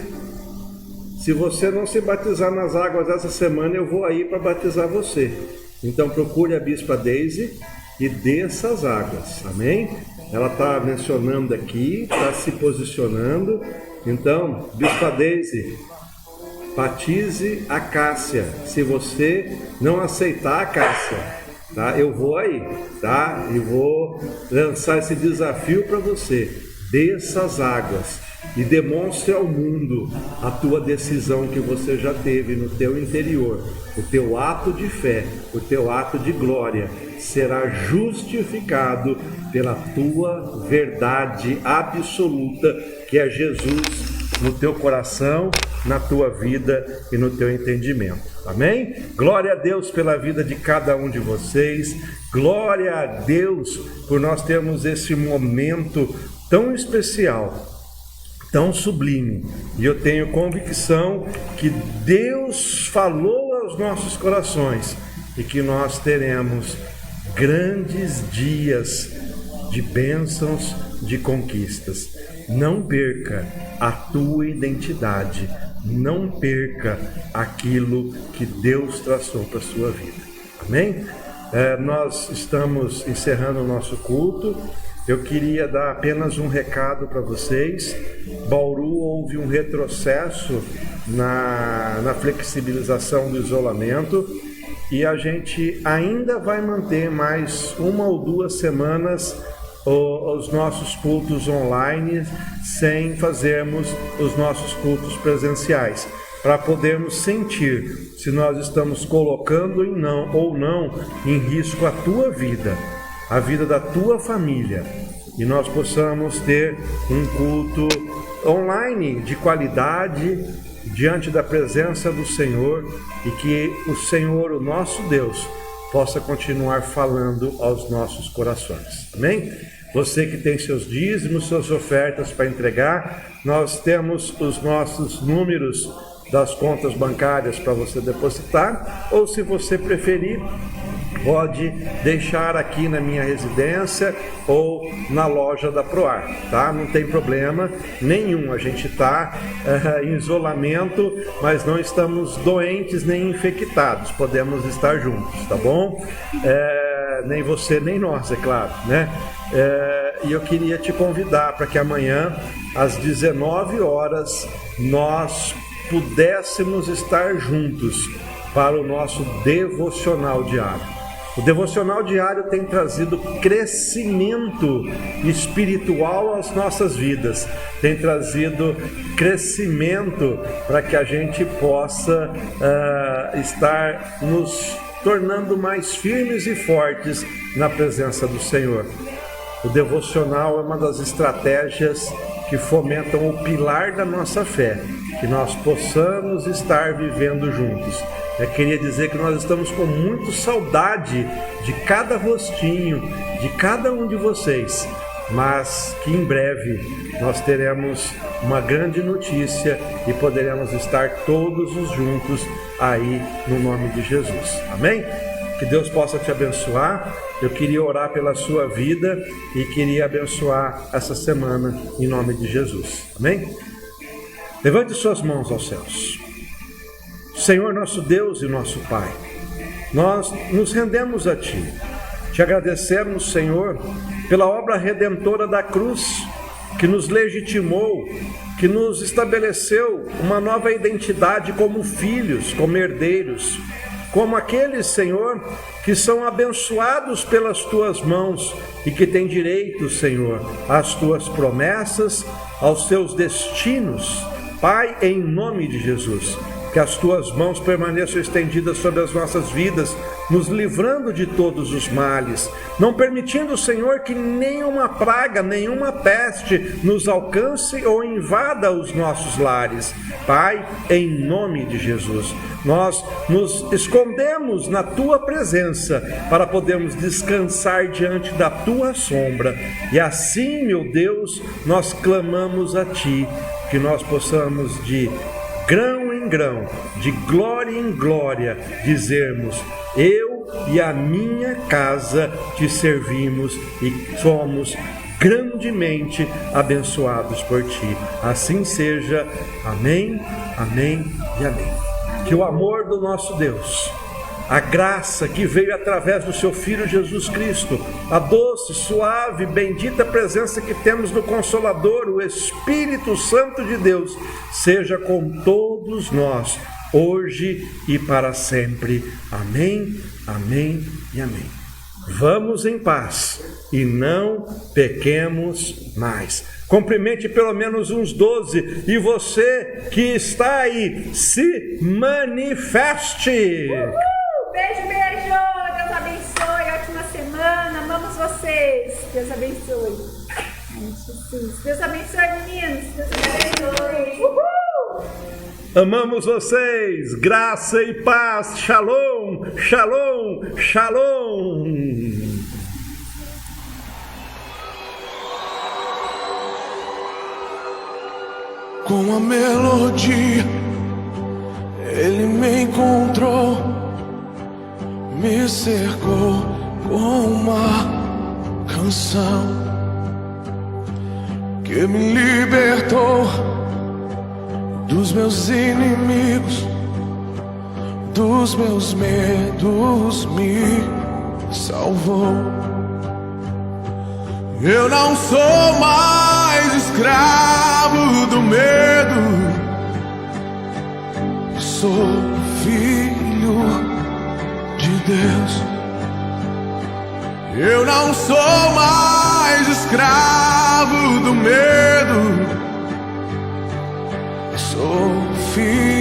se você não se batizar nas águas essa semana, eu vou aí para batizar você, então procure a Bispa Deise e desça as águas, amém? Ela está mencionando aqui, está se posicionando. Então, Bispa Deise, batize a Cássia. Se você não aceitar a Cássia, tá? Eu vou aí, tá? E vou lançar esse desafio para você. Desça as águas e demonstre ao mundo a tua decisão que você já teve no teu interior. O teu ato de fé, o teu ato de glória será justificado pela tua verdade absoluta, que é Jesus no teu coração, na tua vida e no teu entendimento. Amém? Glória a Deus pela vida de cada um de vocês. Glória a Deus por nós termos esse momento tão especial, tão sublime. E eu tenho convicção que Deus falou aos nossos corações e que nós teremos grandes dias de bênçãos, de conquistas. Não perca a tua identidade, não perca aquilo que Deus traçou para a sua vida. Amém? Nós estamos encerrando o nosso culto. Eu queria dar apenas um recado para vocês. Bauru houve um retrocesso na flexibilização do isolamento. e a gente ainda vai manter mais 1 ou 2 semanas os nossos cultos online sem fazermos os nossos cultos presenciais, para podermos sentir se nós estamos colocando ou não em risco a tua vida, a vida da tua família, e nós possamos ter um culto online de qualidade diante da presença do Senhor, e que o Senhor, o nosso Deus, possa continuar falando aos nossos corações. Amém? Você que tem seus dízimos, suas ofertas para entregar, nós temos os nossos números das contas bancárias para você depositar, ou se você preferir, pode deixar aqui na minha residência ou na loja da Proar, tá? Não tem problema nenhum, a gente está em isolamento, mas não estamos doentes nem infectados, podemos estar juntos, tá bom? Nem você nem nós, é claro, né? E eu queria te convidar para que amanhã, às 19 horas, nós pudéssemos estar juntos para o nosso devocional diário. O devocional diário tem trazido crescimento espiritual às nossas vidas, tem trazido crescimento para que a gente possa estar nos tornando mais firmes e fortes na presença do Senhor. O devocional é uma das estratégias que fomentam o pilar da nossa fé, que nós possamos estar vivendo juntos. Eu queria dizer que nós estamos com muita saudade de cada rostinho, de cada um de vocês, mas que em breve nós teremos uma grande notícia e poderemos estar todos juntos aí no nome de Jesus. Amém? Que Deus possa te abençoar. Eu queria orar pela sua vida e queria abençoar essa semana em nome de Jesus. Amém? Levante suas mãos aos céus. Senhor, nosso Deus e nosso Pai, nós nos rendemos a Ti. Te agradecemos, Senhor, pela obra redentora da cruz, que nos legitimou, que nos estabeleceu uma nova identidade como filhos, como herdeiros, como aqueles, Senhor, que são abençoados pelas Tuas mãos e que têm direito, Senhor, às Tuas promessas, aos Teus destinos. Pai, em nome de Jesus, que as Tuas mãos permaneçam estendidas sobre as nossas vidas, nos livrando de todos os males, não permitindo, Senhor, que nenhuma praga, nenhuma peste nos alcance ou invada os nossos lares. Pai, em nome de Jesus, nós nos escondemos na Tua presença para podermos descansar diante da Tua sombra. E assim, meu Deus, nós clamamos a Ti, que nós possamos de grão em grão, de glória em glória, dizermos: eu e a minha casa te servimos e somos grandemente abençoados por Ti. Assim seja. Amém, amém e amém. Que o amor do nosso Deus, a graça que veio através do Seu Filho Jesus Cristo, a doce, suave, bendita presença que temos do Consolador, o Espírito Santo de Deus, seja com todos nós, hoje e para sempre. Amém, amém e amém. Vamos em paz e não pequemos mais. Cumprimente pelo menos uns 12, e você que está aí, se manifeste. Beijo, beijo! Deus abençoe, ótima semana, amamos vocês. Deus abençoe. Ai, Jesus. Deus abençoe, meninos. Deus abençoe. Uhul! Amamos vocês, graça e paz, shalom, shalom, shalom. Com a melodia, Ele me encontrou, me cercou com uma canção que me libertou dos meus inimigos, dos meus medos, me salvou. Eu não sou mais escravo do medo, sou filho Deus. Eu não sou mais escravo do medo, sou filho